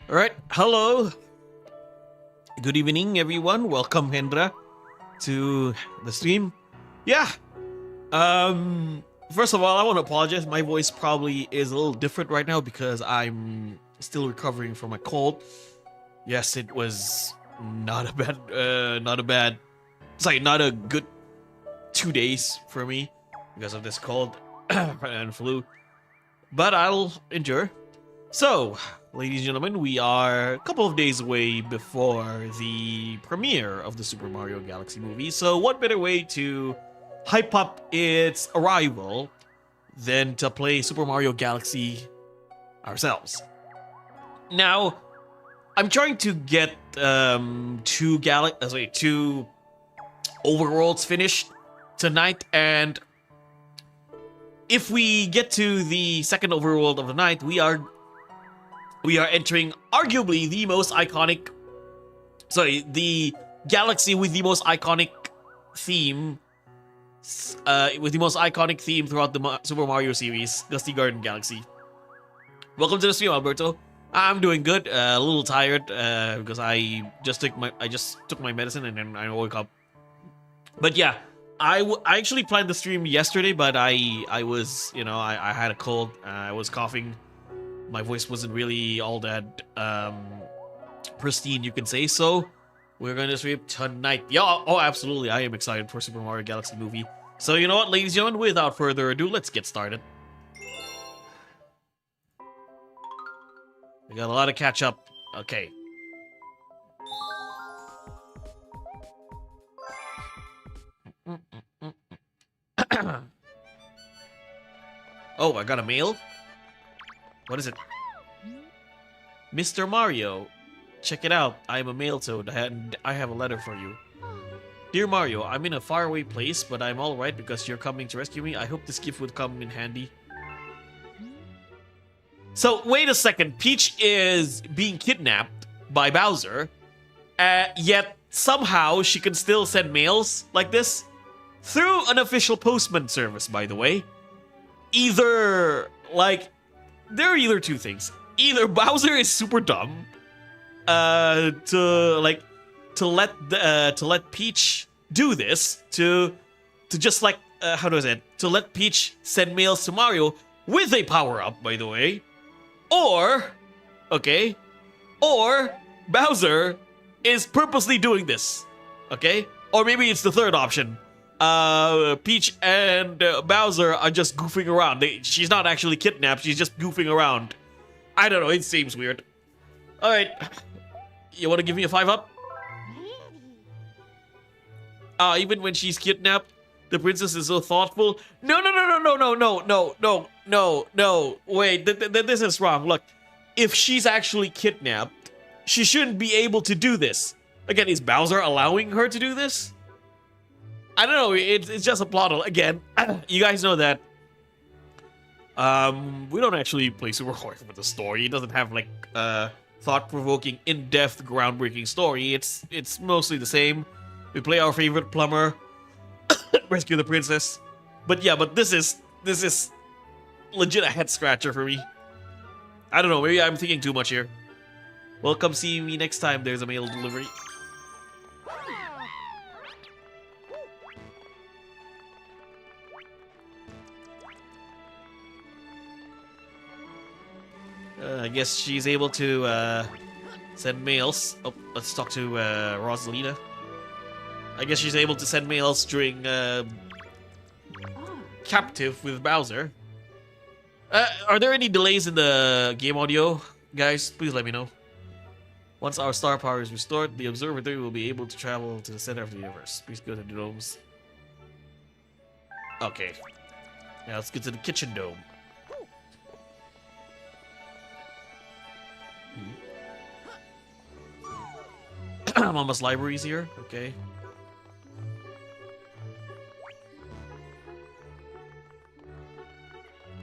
All right, hello. Good evening, everyone. Welcome, Hendra, to the stream. Yeah. First of all, I want to apologize. My voice probably is a little different right now because I'm still recovering from a cold. Yes, it was not a bad. Sorry, not a good 2 days for me because of this cold and flu. But I'll endure. So, ladies and gentlemen, we are a couple of days away before the premiere of the Super Mario Galaxy movie. So, what better way to hype up its arrival than to play Super Mario Galaxy ourselves? Now, I'm trying to get two overworlds finished tonight, and if we get to the second overworld of the night, we are entering arguably the most iconic, the galaxy with the most iconic theme, throughout the Super Mario series, Dusty Garden Galaxy. Welcome to the stream, Alberto. I'm doing good. A little tired because I just took my medicine and then I woke up. But yeah, I actually planned the stream yesterday, but I was I had a cold. I was coughing. My voice wasn't really all that pristine, you can say. So we're going to stream tonight. Yeah, oh, absolutely. I am excited for Super Mario Galaxy movie. So you know what, ladies and gentlemen, without further ado, let's get started. We got a lot of catch up. Okay. Oh, I got a mail? What is it? Mr. Mario, check it out. I am a mail toad and I have a letter for you. Dear Mario, I'm in a faraway place, but I'm alright because you're coming to rescue me. I hope this gift would come in handy. So, wait a second. Peach is being kidnapped by Bowser, yet somehow she can still send mails like this through an official postman service, by the way. There are either two things. Either Bowser is super dumb, to let Peach do this, to let Peach send mails to Mario with a power-up, by the way. Or Bowser is purposely doing this, okay? Or maybe it's the third option. Peach and Bowser are just goofing around. She's not actually kidnapped, she's just goofing around. I don't know, it seems weird. Alright. You want to give me a 5-up? Even when she's kidnapped, the princess is so thoughtful. No. Wait, this is wrong. Look, if she's actually kidnapped, she shouldn't be able to do this. Again, is Bowser allowing her to do this? I don't know, it's just a plot hole. Again, you guys know that we don't actually play Super Mario with the story. It doesn't have like thought-provoking, in-depth, groundbreaking story. It's mostly the same. We play our favorite plumber, rescue the princess. But this is legit a head scratcher for me. I don't know, maybe I'm thinking too much here. Well, come see me next time there's a mail delivery. I guess she's able to send mails. Oh, let's talk to Rosalina. I guess she's able to send mails during captive with Bowser. Are there any delays in the game audio? Guys, please let me know. Once our star power is restored, the observatory will be able to travel to the center of the universe. Please go to the domes. Okay. Now let's get to the kitchen dome. Mama's library's here. Okay.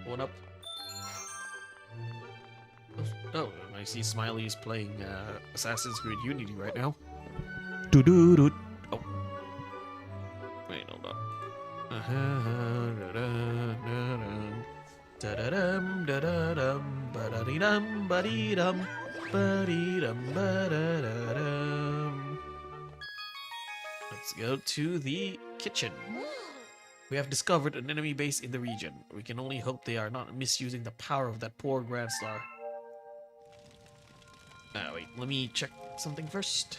One up. Oh, I see Smiley's playing Assassin's Creed Unity right now. Doo-doo-doo. Oh. Wait, hold on. Da-da-dum, da-da-dum, ba-da-dee-dum, ba-dee-dum. Ba-dee-dum-ba-da-da-dum. Let's go to the kitchen. We have discovered an enemy base in the region. We can only hope they are not misusing the power of that poor Grand Star. Wait, let me check something first.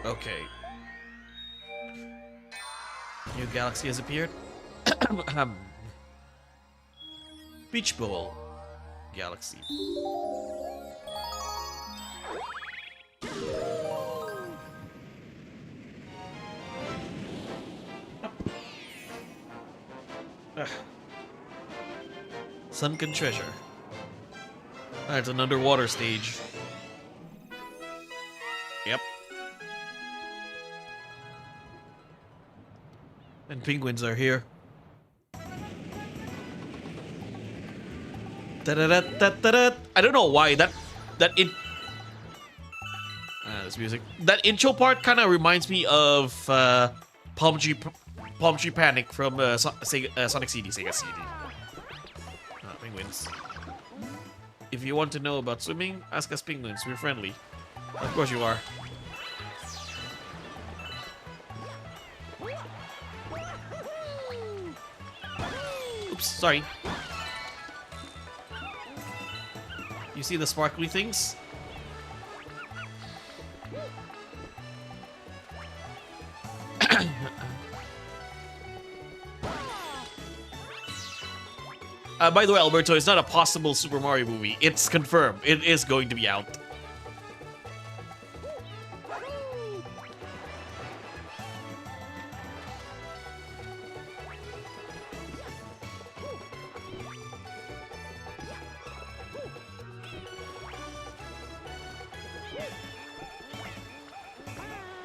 Okay. New galaxy has appeared. Beach Bowl Galaxy. Sunken Treasure. That's an underwater stage. Yep. And penguins are here. Da-da-da-da-da-da. I don't know why that this music. That intro part kind of reminds me of Palm Tree Panic from Sonic CD, Sega CD. Penguins. If you want to know about swimming, ask us penguins. We're friendly. Of course you are. Oops, sorry. You see the sparkly things? By the way, Alberto, it's not a possible Super Mario movie. It's confirmed. It is going to be out.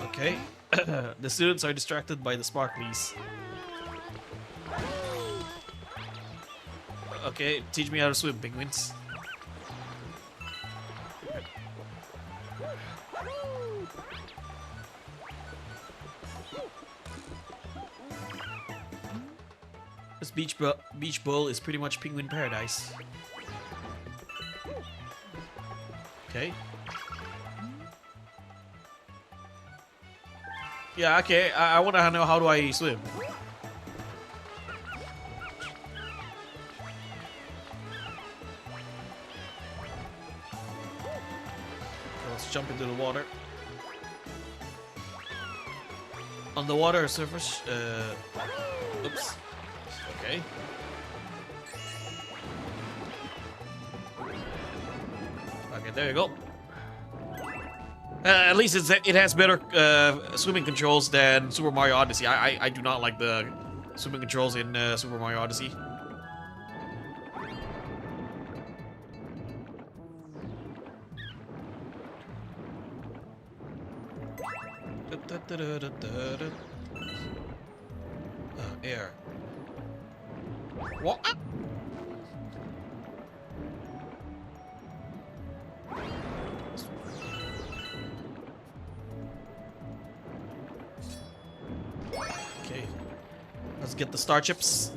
Okay. The students are distracted by the sparklies. Okay, teach me how to swim, penguins. This beach bowl is pretty much penguin paradise. Okay. Yeah, okay. I want to know, how do I swim? Let's jump into the water. On the water surface, oops. Okay. Okay, there you go. At least it has better swimming controls than Super Mario Odyssey. I do not like the swimming controls in Super Mario Odyssey. Air. What? Okay. Let's get the star chips.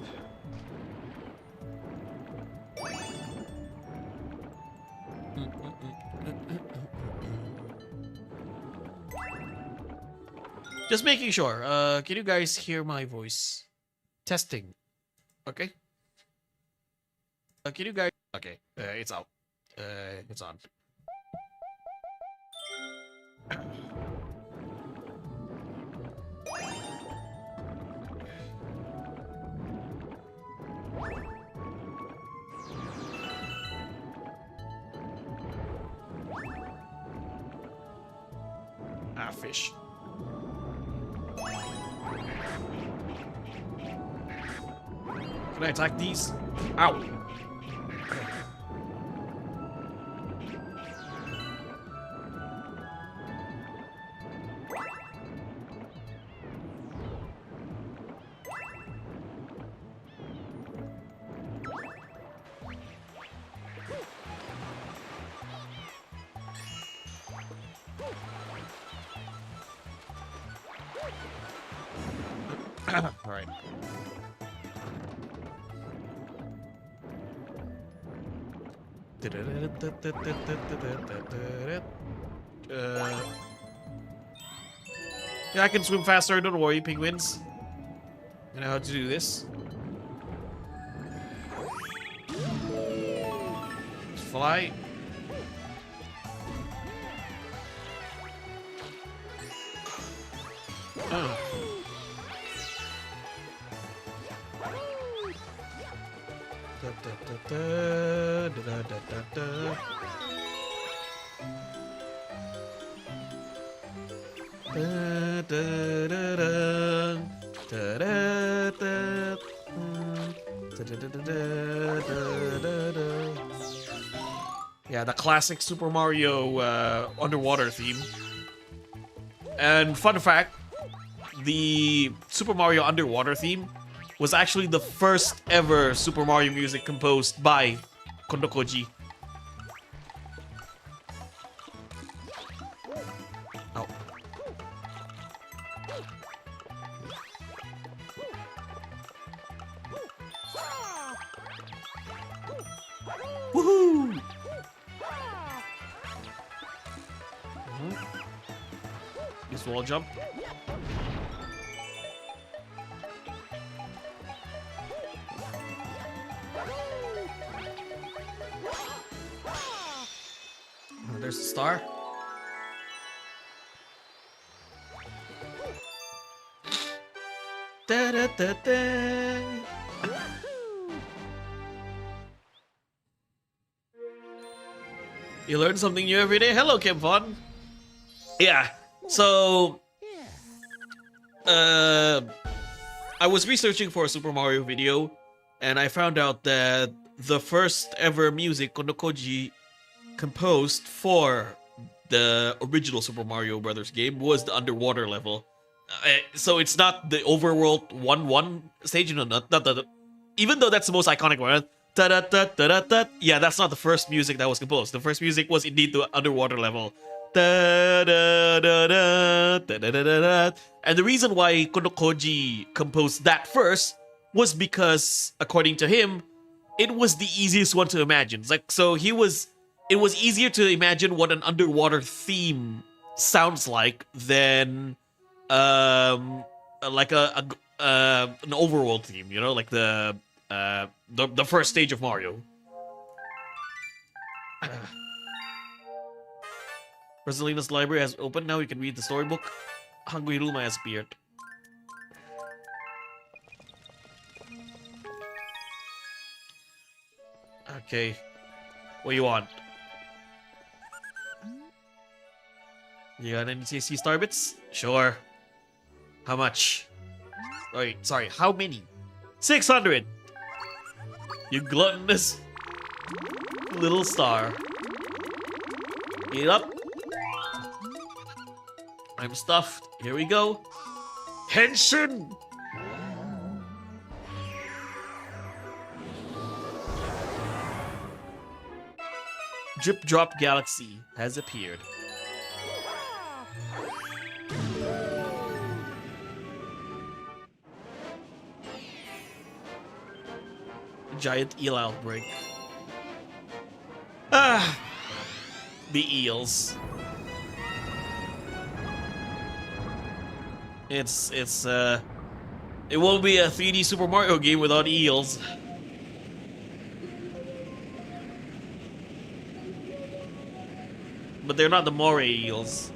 Just making sure. Can you guys hear my voice? Testing. Okay. Can you guys? Okay. It's out. It's on. Ah, fish. Can I attack these? Ow! Alright. Yeah, I can swim faster, don't worry, penguins. I know how to do this. Fly. Oh. Yeah, the classic Super Mario underwater theme. And fun fact, the Super Mario underwater theme was actually the first ever Super Mario music composed by Kondo Koji. Oh. Woohoo! Use wall jump. There's the star. Da, da, da, da. You learn something new every day. Hello, Kim Fun. Yeah. So, I was researching for a Super Mario video, and I found out that the first ever music Kondo Koji composed for the original Super Mario Brothers game was the underwater level. So it's not the overworld 1-1 stage, no, not the, even though that's the most iconic one. Da da da da da da. Yeah, that's not the first music that was composed. The first music was indeed the underwater level. Da da da da da da da da. And the reason why Kondo Koji composed that first was because, according to him, it was the easiest one to imagine. It's like, so it was easier to imagine what an underwater theme sounds like than like an overworld theme, you know, like the first stage of Mario. Rosalina's library has opened. Now you can read the storybook. Hungry Luma has appeared. Okay. What do you want? You got any tasty star bits? Sure. How much? Wait, sorry, how many? 600! You gluttonous little star. Eat up. I'm stuffed. Here we go. Henshin! Drip Drop Galaxy has appeared. Giant eel outbreak. Ah! The eels. It won't be a 3D Super Mario game without eels. But they're not the moray eels.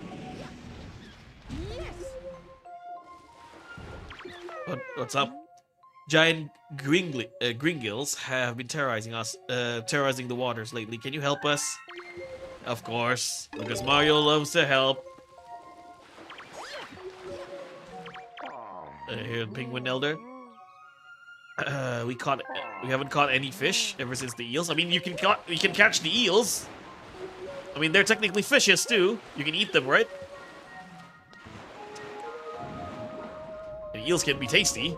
What's up? Giant gringils have been terrorizing us, terrorizing the waters lately. Can you help us? Of course, because Mario loves to help. Here, Penguin Elder. We haven't caught any fish ever since the eels. I mean, you can catch the eels. I mean, they're technically fishes too. You can eat them, right? And eels can be tasty.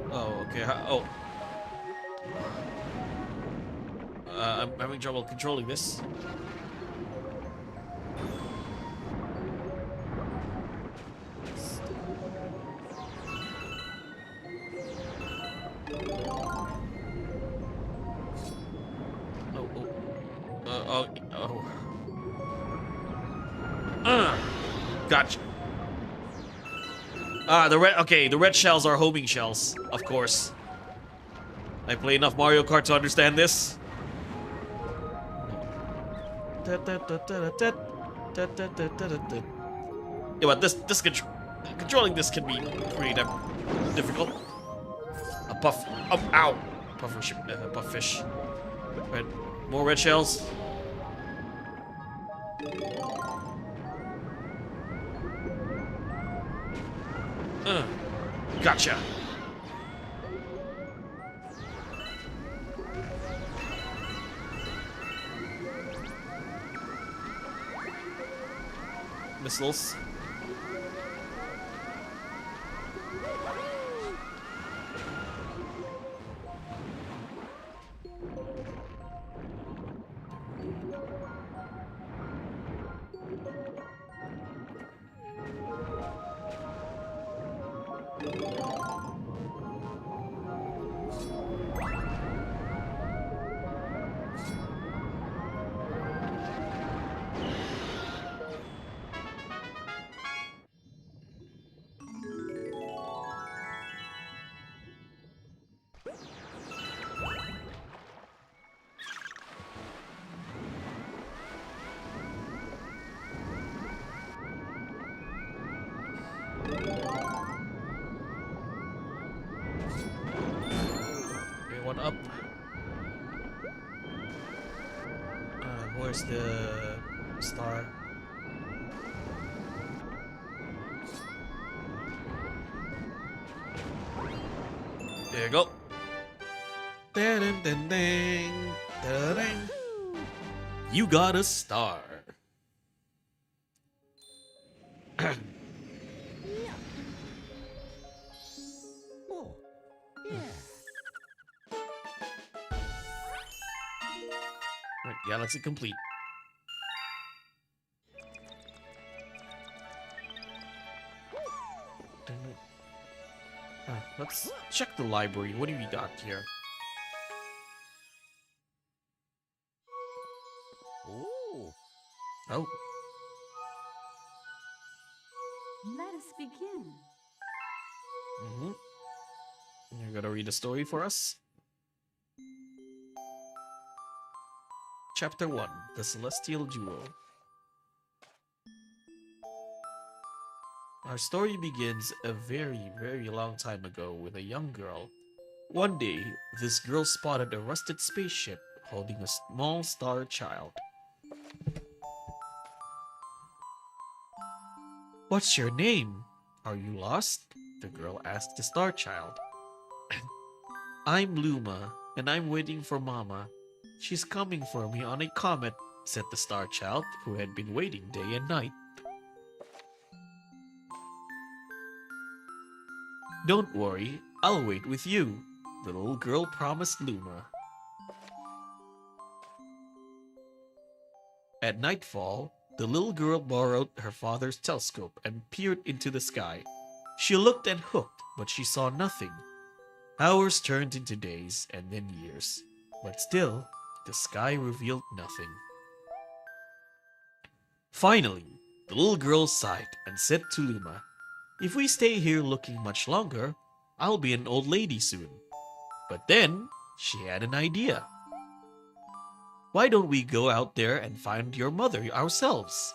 Oh, okay. Oh. I'm having trouble controlling this. Oh, oh. Oh. Gotcha. The red. Okay, the red shells are homing shells, of course. I play enough Mario Kart to understand this. Yeah, but this controlling this can be pretty damn difficult. A puff. Oh, ow! Puff fish. Red. More red shells. Gotcha. Missiles. One up. Where's the star? There you go. Ding, ding, ding, ding. You got a star. Right, galaxy complete. Let's check the library. What do we got here? Oh. Let us begin. You're gonna read a story for us? Chapter 1, The Celestial Jewel. Our story begins a very, very long time ago with a young girl. One day, this girl spotted a rusted spaceship holding a small star child. What's your name? Are you lost? The girl asked the star child. I'm Luma, and I'm waiting for Mama. She's coming for me on a comet, said the star child, who had been waiting day and night. Don't worry, I'll wait with you, the little girl promised Luma. At nightfall, the little girl borrowed her father's telescope and peered into the sky. She looked and hooked, but she saw nothing. Hours turned into days and then years, but still, the sky revealed nothing. Finally, the little girl sighed and said to Luma, "If we stay here looking much longer, I'll be an old lady soon." But then, she had an idea. Why don't we go out there and find your mother ourselves?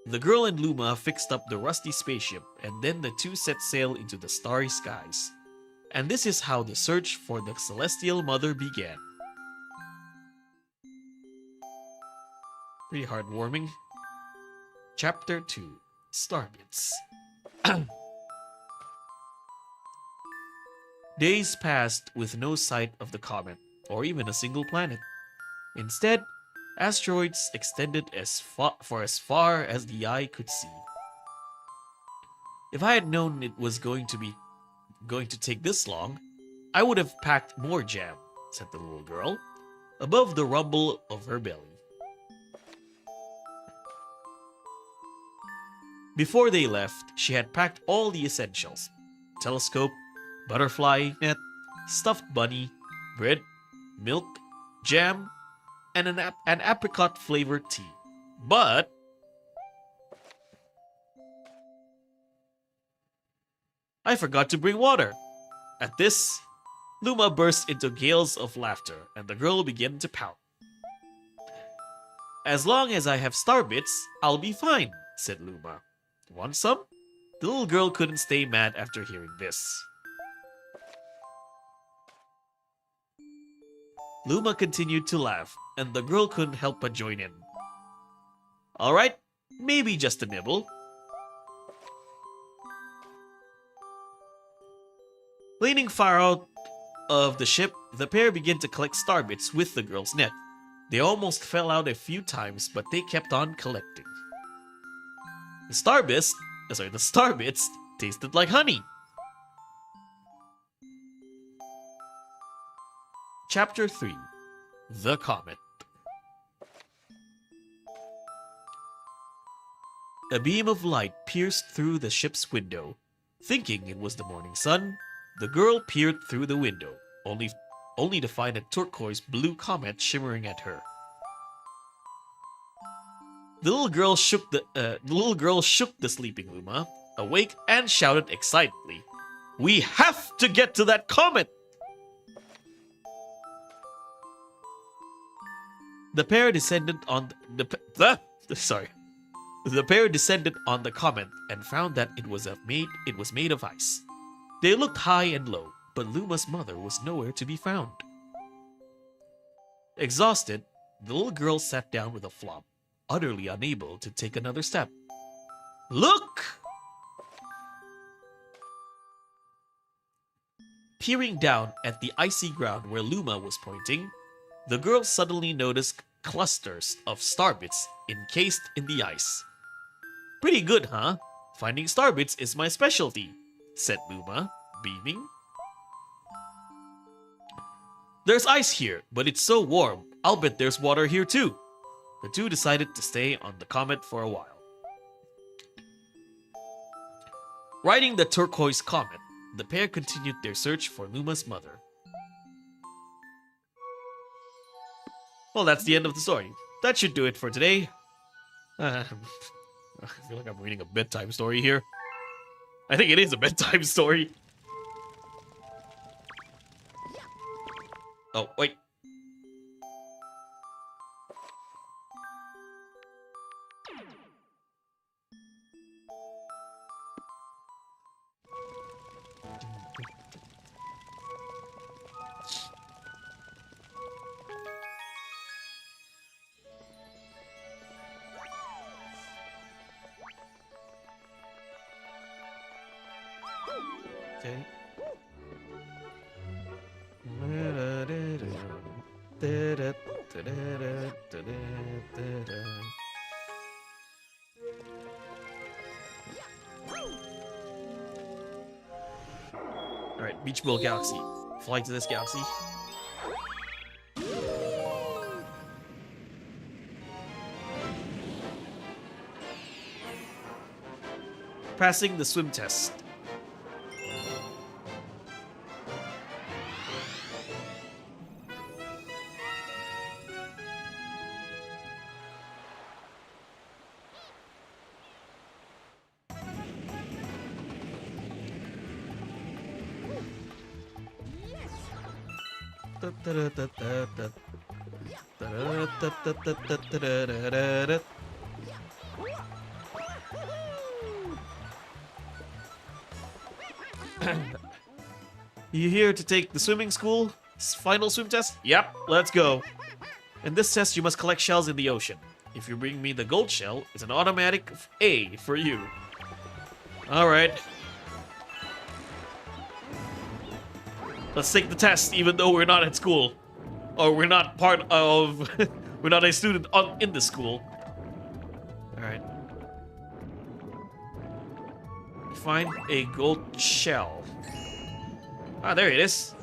The girl and Luma fixed up the rusty spaceship, and then the two set sail into the starry skies. And this is how the search for the Celestial Mother began. Pretty heartwarming. Chapter 2, Starbits. Days passed with no sight of the comet, or even a single planet. Instead, asteroids extended for as far as the eye could see. If I had known it was going to take this long, I would have packed more jam, said the little girl, above the rumble of her belly. Before they left, she had packed all the essentials: telescope, butterfly net, stuffed bunny, bread, milk, jam, and an apricot flavored tea. But I forgot to bring water. At this, Luma burst into gales of laughter, and the girl began to pout. As long as I have starbits, I'll be fine, said Luma. Want some? The little girl couldn't stay mad after hearing this. Luma continued to laugh, and the girl couldn't help but join in. Alright, maybe just a nibble. Leaning far out of the ship, the pair began to collect starbits with the girl's net. They almost fell out a few times, but they kept on collecting. The starbits tasted like honey. Chapter 3: The Comet. A beam of light pierced through the ship's window. Thinking it was the morning sun, the girl peered through the window, only to find a turquoise blue comet shimmering at her. The little girl shook the sleeping Luma awake and shouted excitedly, "We have to get to that comet!" The pair descended on the pair descended on the comet and found that it was made of ice. They looked high and low, but Luma's mother was nowhere to be found. Exhausted, the little girl sat down with a flop, utterly unable to take another step. Look! Peering down at the icy ground where Luma was pointing, the girl suddenly noticed clusters of starbits encased in the ice. Pretty good, huh? Finding starbits is my specialty, said Luma, beaming. There's ice here, but it's so warm. I'll bet there's water here too. The two decided to stay on the comet for a while. Riding the turquoise comet, the pair continued their search for Luma's mother. Well, that's the end of the story. That should do it for today. I feel like I'm reading a bedtime story here. I think it is a bedtime story. Oh, wait. Okay. Alright, Beach Ball Galaxy. Fly to this galaxy. Passing the swim test. You here to take the swimming school final swim test? Yep, let's go. In this test, you must collect shells in the ocean. If you bring me the gold shell, it's an automatic A for you. Alright. Let's take the test, even though we're not at school. Or we're not part of... we're not a student in the school. Alright. Find a gold shell. Ah, there it is.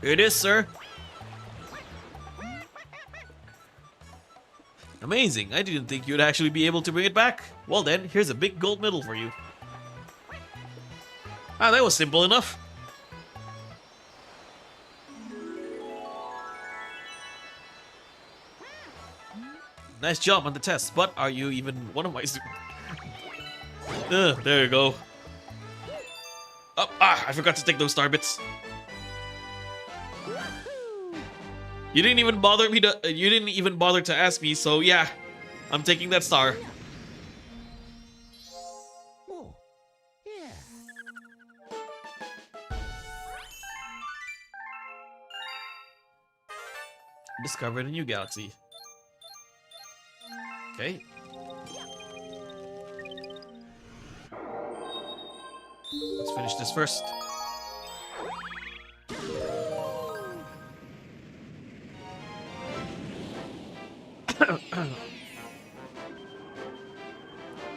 Here it is, sir. Amazing. I didn't think you'd actually be able to bring it back. Well then, here's a big gold medal for you. Ah, that was simple enough. Nice job on the test, but are you even one of my there you go. Oh, I forgot to take those star bits. You didn't even bother me to. You didn't even bother to ask me, so yeah, I'm taking that star. Oh, yeah. Discovered a new galaxy. Okay. Let's finish this first.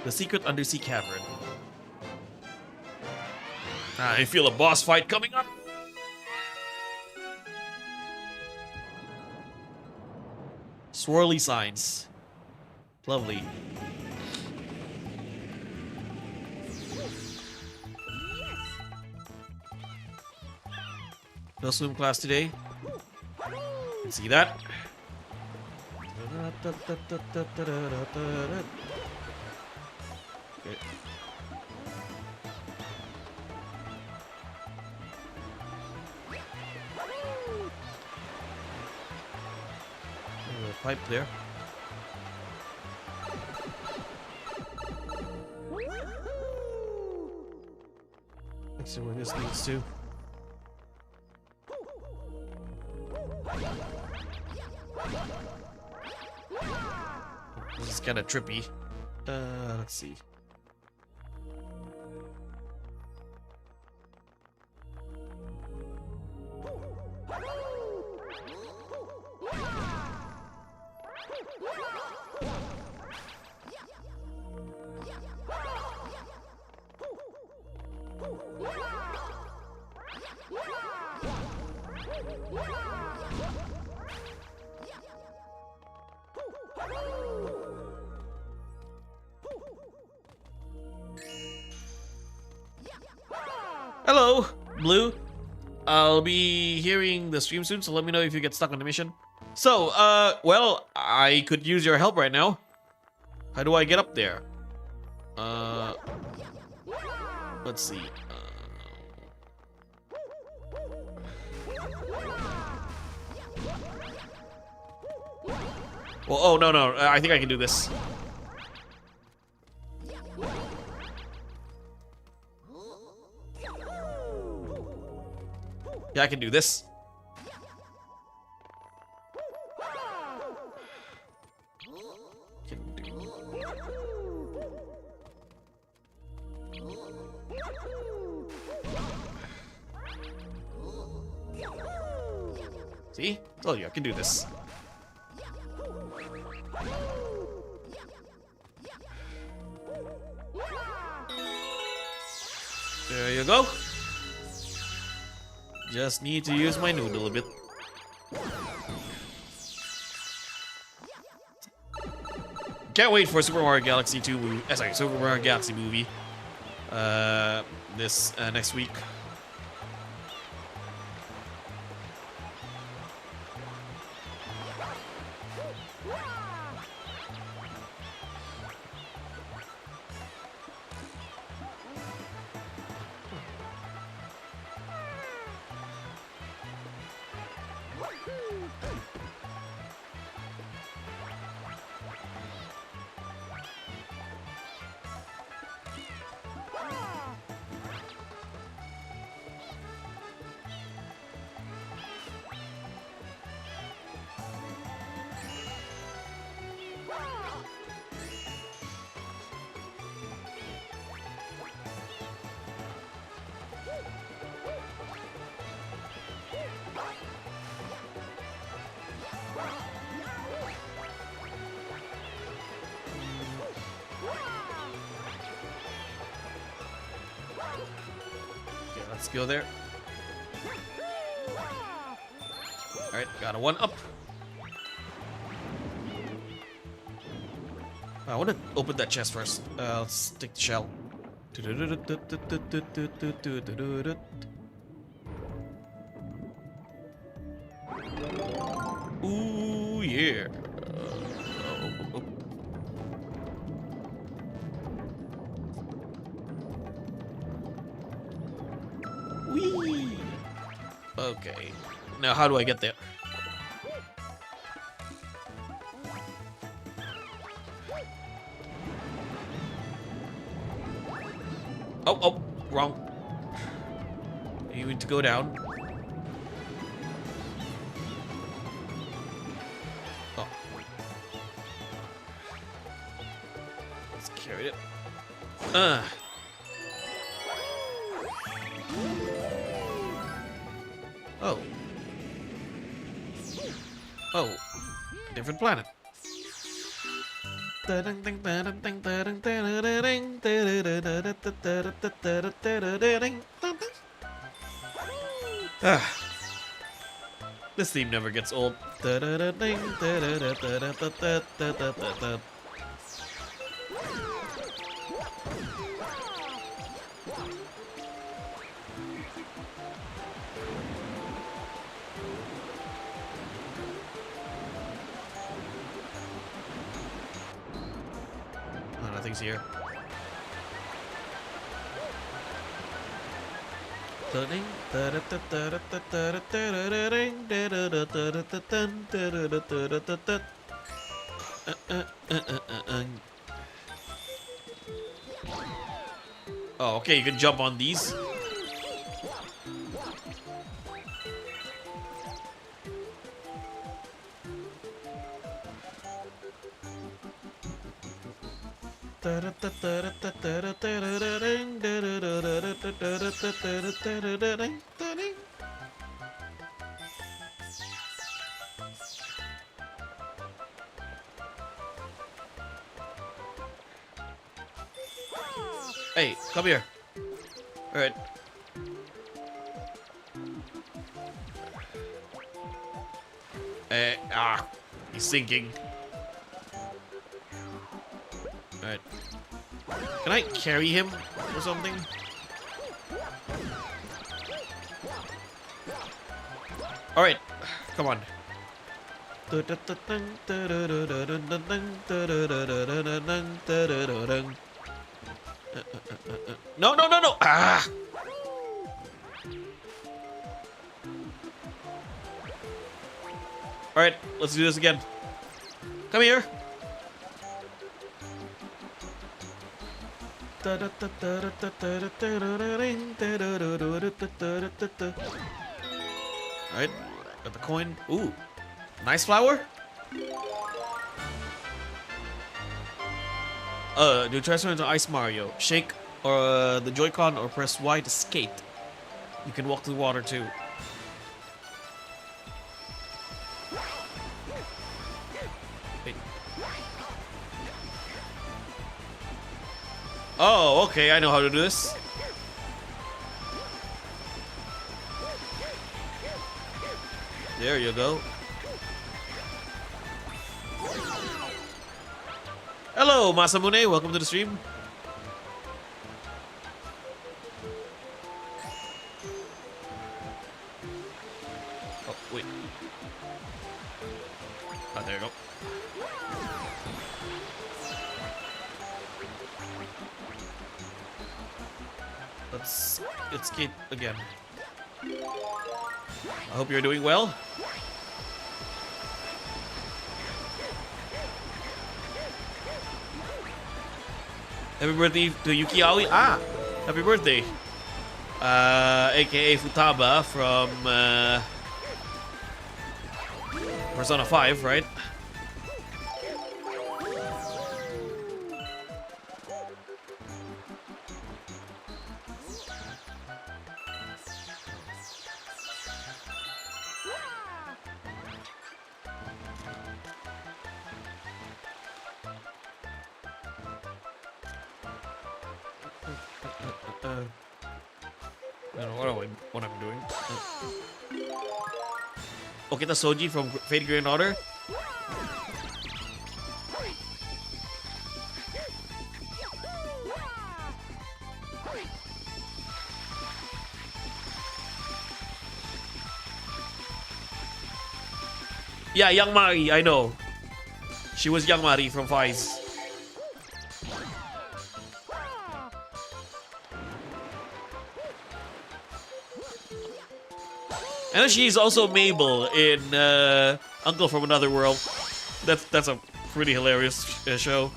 The secret undersea cavern. I feel a boss fight coming up. Swirly signs. Lovely. No swim class today. Can see that. Okay. Pipe there. Let's see where this leads to. This is kind of trippy. Let's see. Hello, Blue. I'll be hearing the stream soon, so let me know if you get stuck on the mission. So, well, I could use your help right now. How do I get up there? Let's see. Well, oh, no, I think I can do this. Yeah, I can do this. Can do. See? Told you I can do this. There you go. Just need to use my noodle a bit. Can't wait for Super Mario Galaxy 2 movie. Sorry, Super Mario Galaxy movie. This next week. Okay, let's go there. Alright, got a 1-up. I want to open that chest first. Let's take the shell. Ooh, yeah. Oh. Whee! Okay. Now, how do I get there? Oh, wrong. You need to go down. Oh. Let's carry it. Oh. Oh. Different planet. Ah. This theme never gets old. Oh, nothing's here. Oh, okay, you can jump on these. Hey, come here. All right. He's sinking. All right. Can I carry him or something? All right, come on. No! Ah! All right, let's do this again. Come here. Alright, got the coin. Ooh, nice flower. Do transfer into Ice Mario. Shake or the Joy-Con or press Y to skate. You can walk through water too. Wait. Oh, okay, I know how to do this. There you go. Hello, Masamune. Welcome to the stream. Oh, wait. Oh, there you go. Let's skate again. I hope you're doing well. Happy birthday to Yuki Aoi. Ah, happy birthday. AKA Futaba from Persona 5, right? I don't know what I'm doing. Okita Soji from Fate Grand Order. Yeah, Young Mari, I know. She was Young Mari from Vice. And she's also Mabel in Uncle from Another World. That's a pretty hilarious show.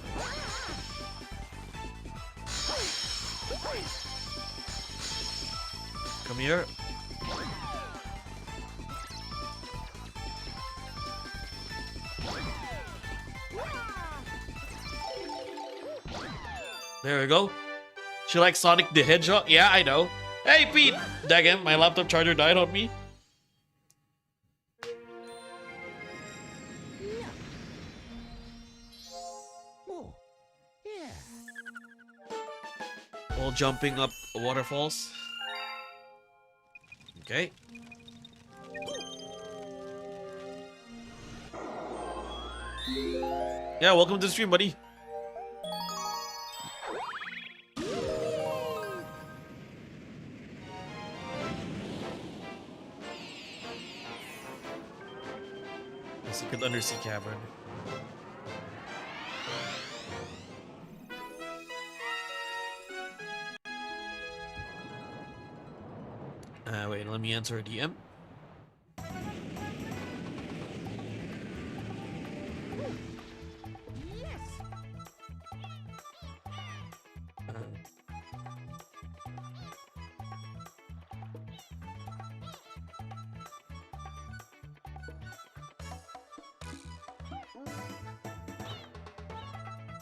Come here. There we go. She likes Sonic the Hedgehog? Yeah, I know. Hey, Pete! Daggum, my laptop charger died on me. Oh, yeah. All jumping up waterfalls. Okay. Yeah, welcome to the stream, buddy. The secret undersea cavern. Wait, let me answer a DM.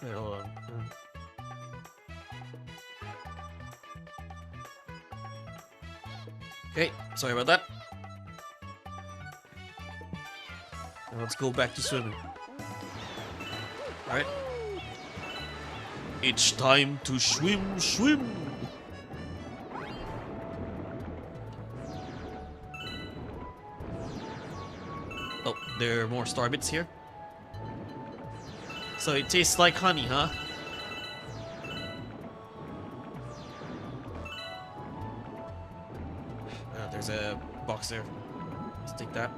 Wait, hold on. Okay, sorry about that. Now let's go back to swimming. Alright. It's time to swim, swim! Oh, there are more star bits here. So it tastes like honey, huh? There's a box there. Let's take that.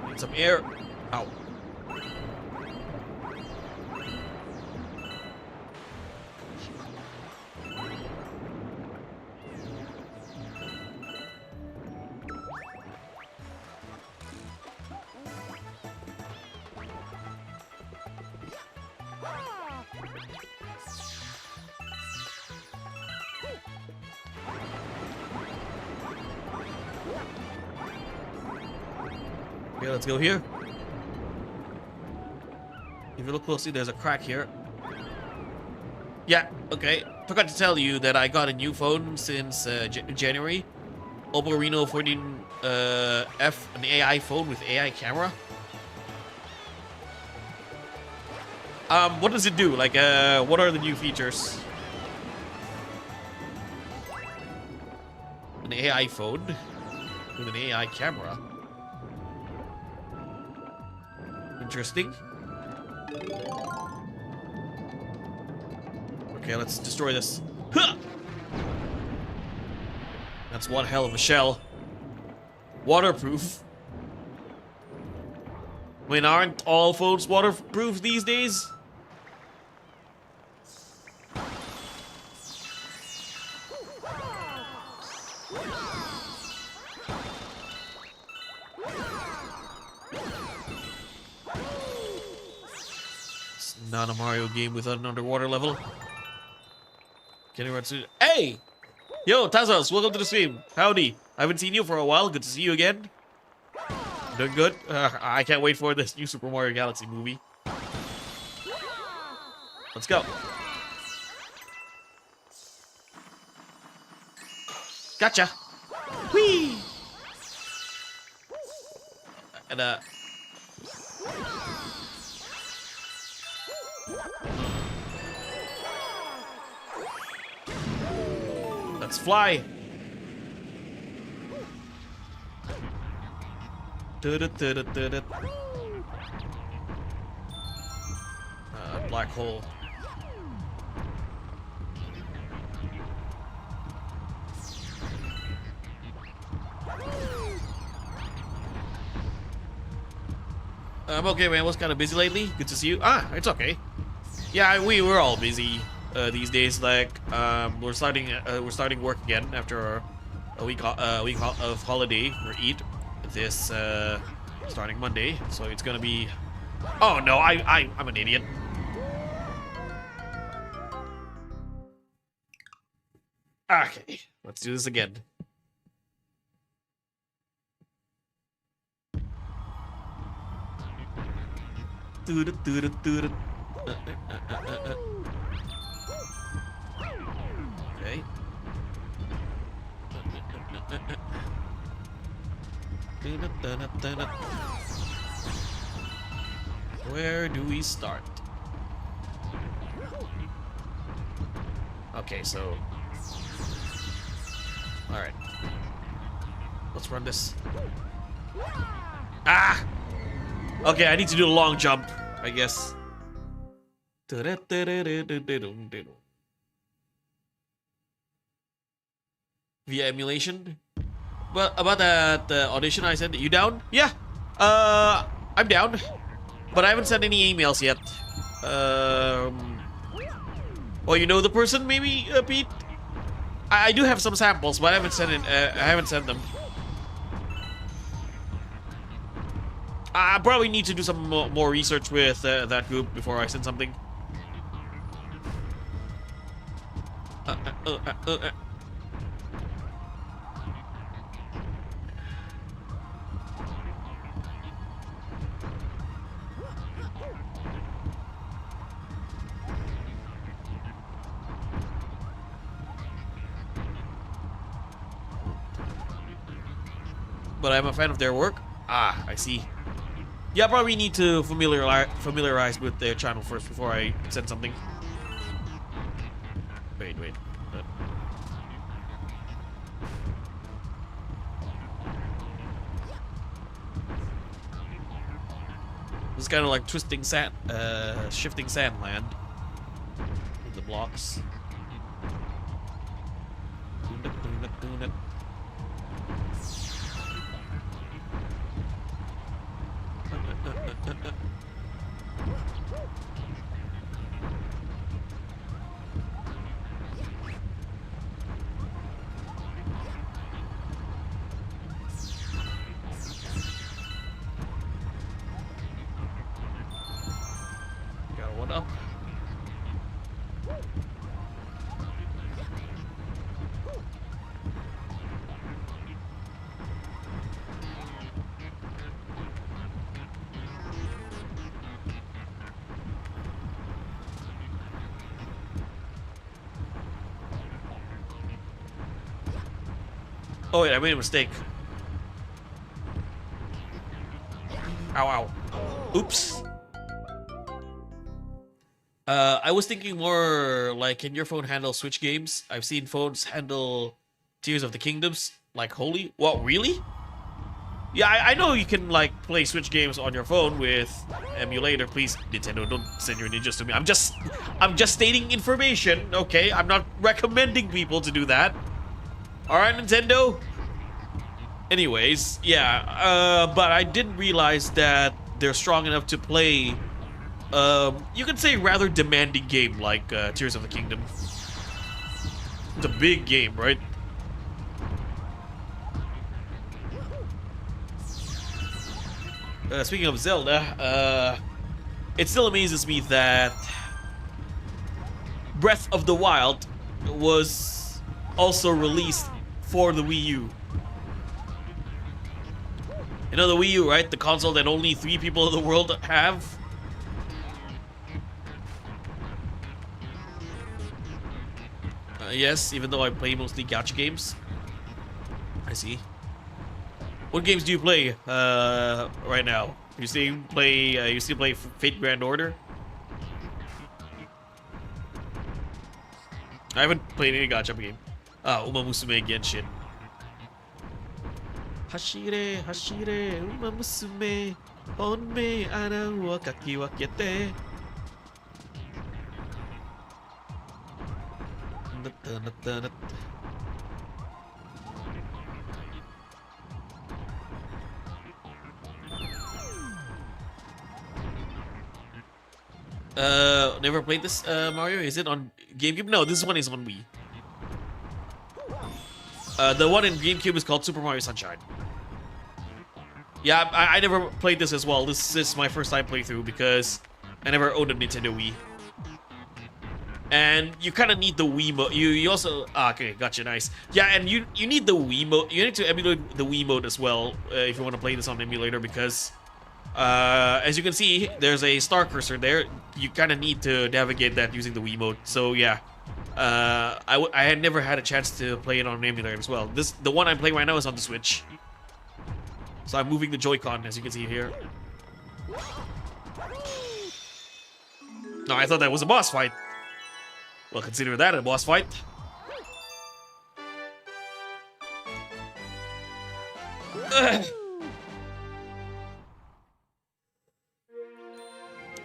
Need some air. Ow. Okay, let's go here. If you look closely, there's a crack here. Yeah, okay. Forgot to tell you that I got a new phone since January. Oppo Reno 14 F, an AI phone with AI camera. What does it do? Like, what are the new features? An AI phone with an AI camera. Interesting. Okay, let's destroy this. Huh! That's one hell of a shell. Waterproof. I mean, aren't all phones waterproof these days? It's not a Mario game without an underwater level. Getting right soon. Hey! Yo, Tazos, welcome to the stream. Howdy. I haven't seen you for a while. Good to see you again. Doing good? I can't wait for this new Super Mario Galaxy movie. Let's go. Gotcha. Whee! And Let's fly. Black hole. I'm okay, man. Was kind of busy lately. Good to see you. Ah, it's okay. Yeah, we're all busy these days. Like, we're starting work again after a week of holiday or Eid. This starting Monday, so it's gonna be. Oh no, I'm an idiot. Okay, let's do this again. Okay. Where do we start? Okay, so. Alright. Let's run this. Ah! Okay, I need to do a long jump, I guess. Via emulation? Well, about that audition I sent, you down? Yeah. I'm down. But I haven't sent any emails yet. Well, you know the person, maybe, Pete? I do have some samples, but I haven't sent it. I haven't sent them. I probably need to do some more research with that group before I send something. But I'm a fan of their work. Ah, I see. Yeah, probably need to familiarize with their channel first before I send something. Wait. This is kind of like twisting sand, shifting sand land with the blocks. Got one up. Oh wait, I made a mistake. Ow, ow. Oops. I was thinking more like, can your phone handle Switch games? I've seen phones handle Tears of the Kingdoms, like Holy. What, really? Yeah, I know you can like play Switch games on your phone with emulator. Please, Nintendo, don't send your ninjas to me. I'm just stating information, okay? I'm not recommending people to do that. Alright, Nintendo? Anyways, yeah, but I didn't realize that they're strong enough to play, you could say rather demanding game like Tears of the Kingdom. It's a big game, right? Speaking of Zelda, it still amazes me that Breath of the Wild was also released for the Wii U. You know the Wii U, right? The console that only 3 people in the world have. Yes, even though I play mostly gacha games. I see. What games do you play right now? You still play Fate Grand Order? I haven't played any gacha game. Umamusume Genshin. Hashire, hashire, umamusume. Honme ana wa kakiwakete. Never played this Mario. Is it on GameCube? No, this one is on Wii. The one in GameCube is called Super Mario Sunshine. Yeah, I never played this as well. This is my first time playthrough because I never owned a Nintendo Wii. And you kind of need the Wii mode. You also okay, gotcha, nice. Yeah, and you need the Wii mode. You need to emulate the Wii mode as well if you want to play this on emulator because as you can see, there's a star cursor there. You kind of need to navigate that using the Wii mode. So yeah, I had never had a chance to play it on an emulator as well. The one I'm playing right now is on the Switch. So I'm moving the Joy-Con, as you can see here. No, I thought that was a boss fight. Well, consider that a boss fight.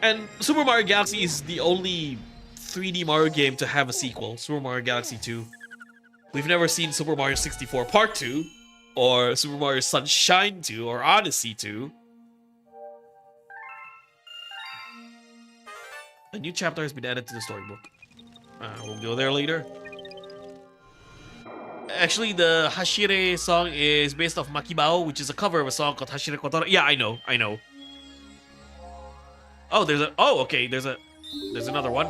And Super Mario Galaxy is the only 3D Mario game to have a sequel, Super Mario Galaxy 2. We've never seen Super Mario 64 Part 2, or Super Mario Sunshine 2, or Odyssey 2. A new chapter has been added to the storybook. We'll go there later. Actually, the Hashire song is based off Makibao, which is a cover of a song called Hashire Kotaro. Yeah, I know. Oh, there's another one.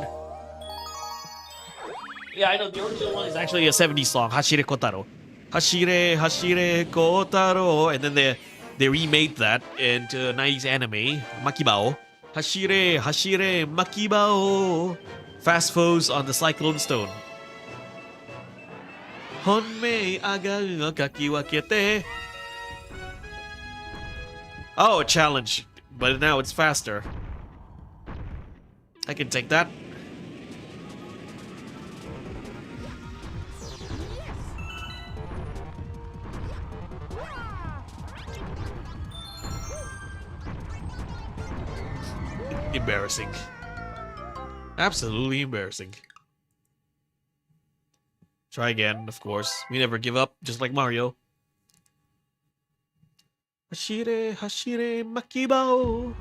Yeah, I know. The original one is actually a 70s song, Hashire Kotaro. Hashire, Hashire Kotaro. And then they remade that into a 90s anime, Makibao. Hashire, Hashire, Makibao. Fast foes on the Cyclone Stone. Honmei aga kakiwakete. Oh, a challenge. But now it's faster. I can take that. Embarrassing. Absolutely embarrassing. Try again, of course. We never give up, just like Mario. Hashire, Hashire, Makibao.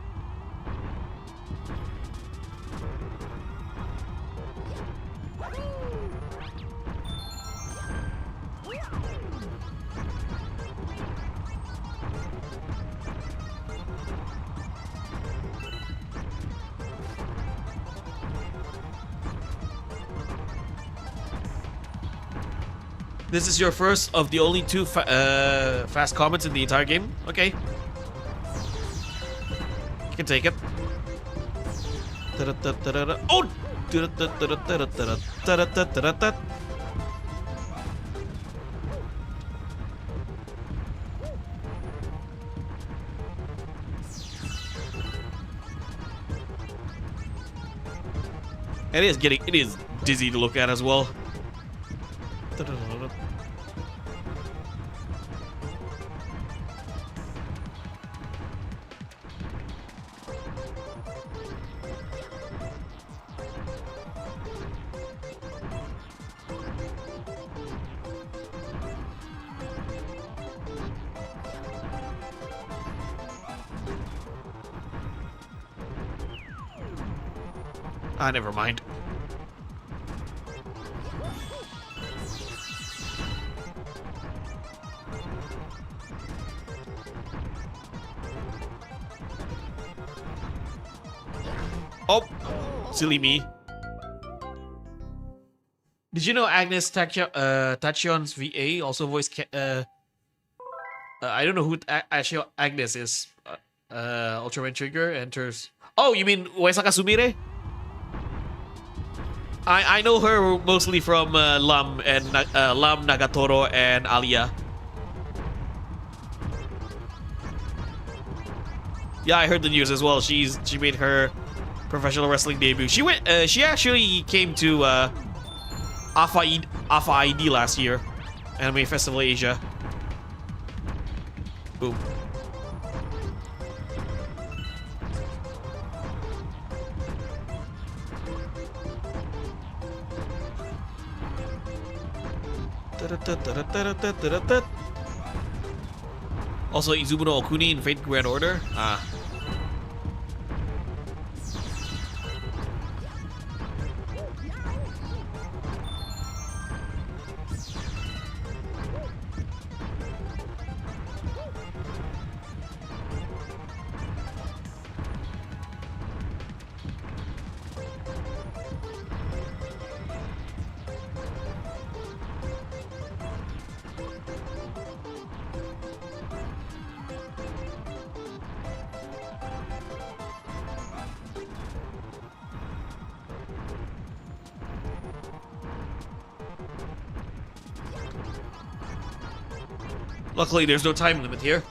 This is your first of the only two fast comments in the entire game? Okay. You can take it. Oh! It is dizzy to look at as well. Never mind. Oh, silly me. Did you know Agnes Tachion's VA also voiced I don't know who actually Agnes is. Ultraman Trigger enters. Oh, you mean Waisaka Sumire? I know her mostly from Lam and Lam, Nagatoro, and Alia. Yeah, I heard the news as well. She made her professional wrestling debut. She actually came to Alpha ID last year. Anime Festival Asia. Boom. Also, Izumo no Okuni in Fate Grand Order. Ah. Luckily, there's no time limit here.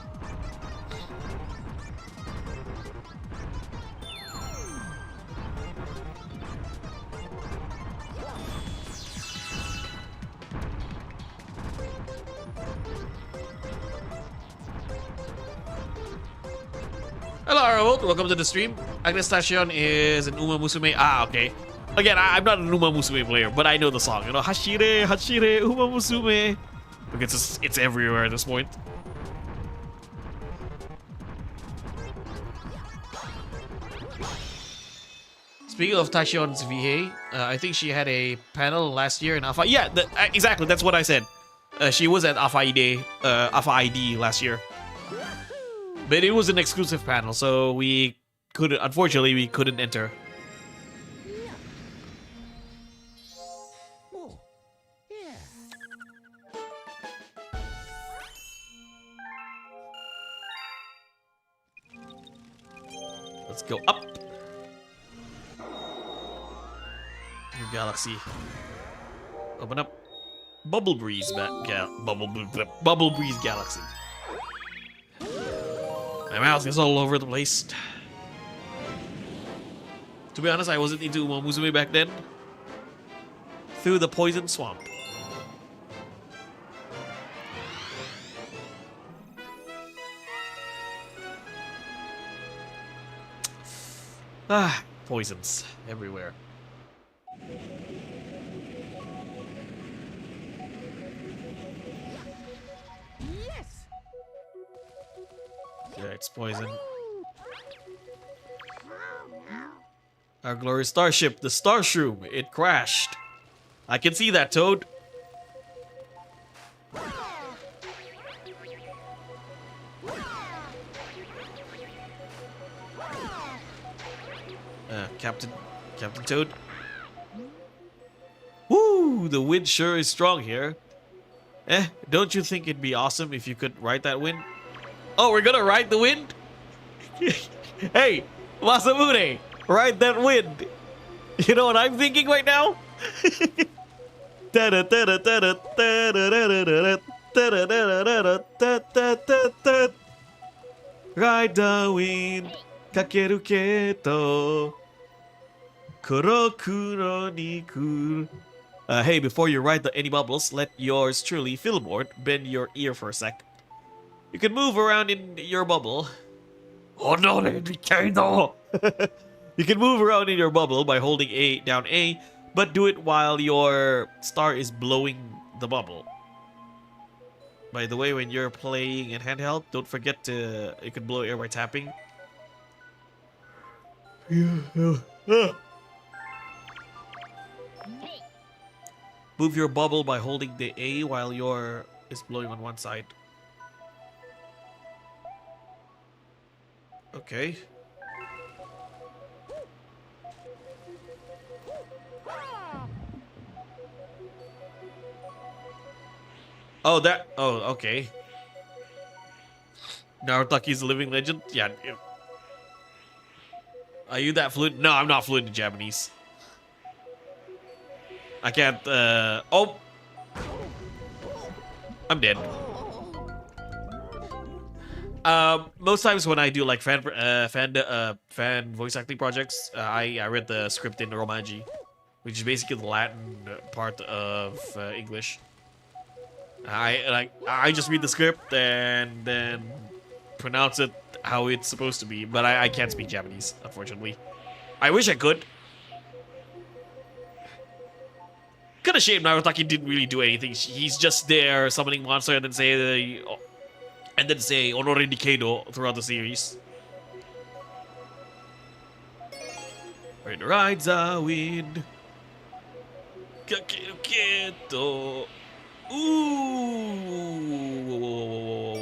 Hello, Aravolt. Welcome to the stream. Agnes Station is an Uma Musume. Ah, okay. Again, I'm not an Uma Musume player, but I know the song. You know, Hashire, Hashire, Uma Musume. Because it's everywhere at this point. Speaking of Tashion's VA, I think she had a panel last year in Alpha. Yeah, exactly. That's what I said. She was at Alpha ID last year. But it was an exclusive panel, so unfortunately, we couldn't enter. Oh, yeah. Let's go up. New galaxy. Open up. Bubble Breeze Bubble Breeze Galaxy. My mouse is all over the place. To be honest, I wasn't into Uma Musume back then. Through the poison swamp. Ah, poisons everywhere. Yes. Yeah, it's poison. Our glorious starship, the Starshroom, it crashed. I can see that, Toad. Captain Toad. Woo! The wind sure is strong here. Don't you think it'd be awesome if you could ride that wind? Oh, we're gonna ride the wind? Hey, Masamune, ride that wind. You know what I'm thinking right now? Ride the wind, kakeru keto, kurokuro ni kuru. Hey, before you ride any bubbles, let yours truly, Fillboard, bend your ear for a sec. You can move around in your bubble. Oh no, Ricardo! You can move around in your bubble by holding down A, but do it while your star is blowing the bubble. By the way, when you're playing in handheld, don't forget you can blow air by tapping. Move your bubble by holding the A while your is blowing on one side. Okay. Oh, okay. Narutaki's a living legend? Yeah. Are you that fluent? No, I'm not fluent in Japanese. I can't, oh! I'm dead. Most times when I do like fan voice acting projects, I read the script in Romaji, which is basically the Latin part of English. I just read the script and then pronounce it how it's supposed to be, but I can't speak Japanese, unfortunately. I wish I could. Kind of shame Narutaki didn't really do anything. He's just there summoning monster and then say Honore Dikedo throughout the series. Rain rides a wind. Kaketo. Ooh. Whoa.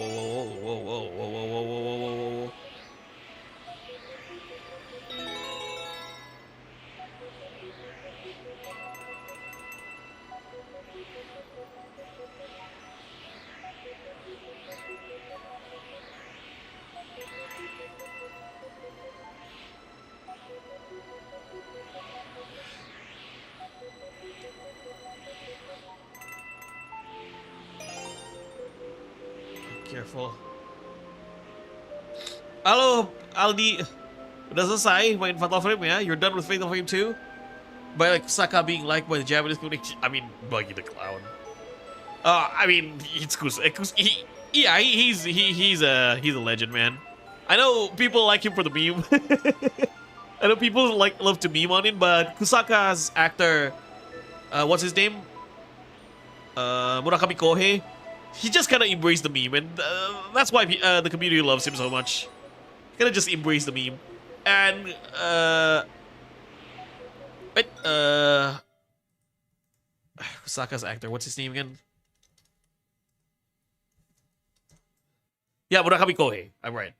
Careful. Halo, Aldi. Udah selesai main Fatal Frame ya? You're done with Fatal Frame 2? By like Saka being liked by the Japanese community? I mean, Buggy the Clown. I mean, it's he's a legend, man. I know people like him for the meme. I know people love to meme on him, but Kusaka's actor, what's his name? Murakami Kohei. He just kind of embraced the meme, and that's why the community loves him so much. Kind of just embrace the meme, and Kusaka's actor, what's his name again? Yeah, Murakami Kohei. I'm right.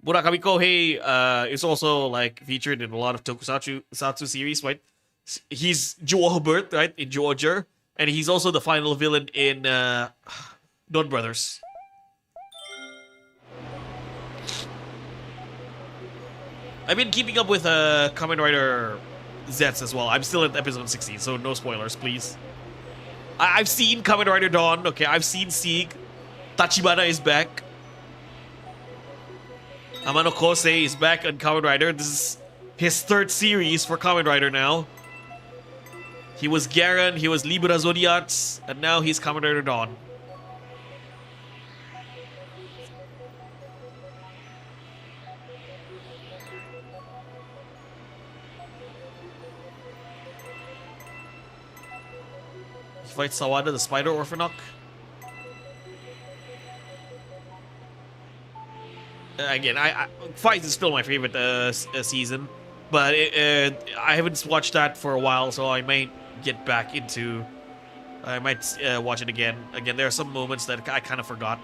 Murakami Kohei is also like featured in a lot of tokusatsu series, right? He's Joobert, right, in Jojo, and he's also the final villain in Dawn Brothers. I've been keeping up with Kamen Rider Zets as well. I'm still at episode 16, so no spoilers, please. I've seen Kamen Rider Dawn. Okay, I've seen Sieg. Tachibana is back. Amano Kosei is back on Kamen Rider. This is his third series for Kamen Rider now. He was Garen, he was Libera Zodiacs, and now he's Kamen Rider Dawn. He fights Sawada, the Spider Orphanok. Again, Fight is still my favorite season, but I haven't watched that for a while, so I might get back into. I might watch it again. Again, there are some moments that I kind of forgot.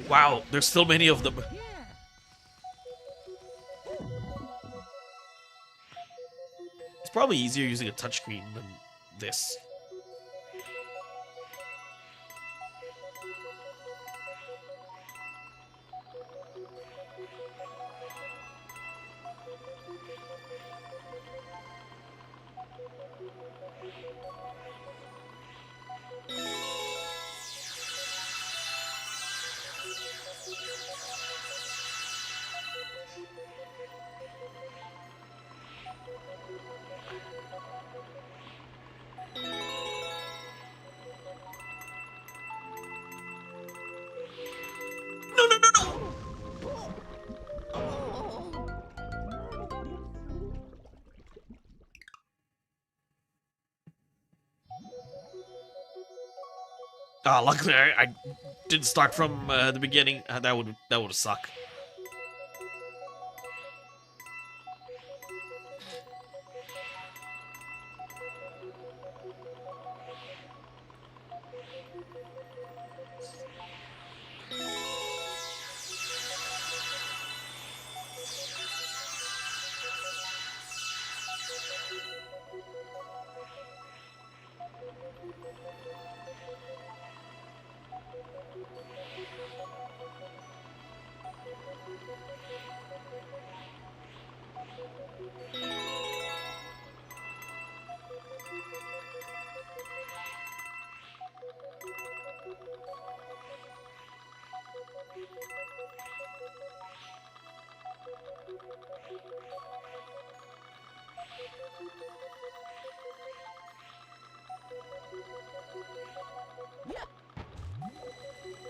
Wow, there's still many of them. Yeah. It's probably easier using a touchscreen than this. Ah, luckily I didn't start from the beginning. That would suck.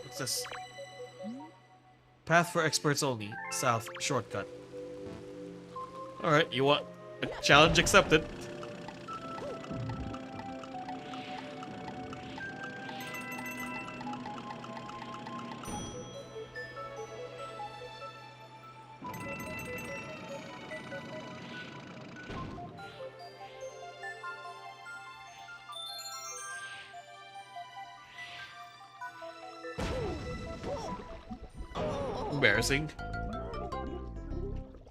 What's this? Path for experts only. South shortcut. Alright, you want a challenge accepted. Embarrassing.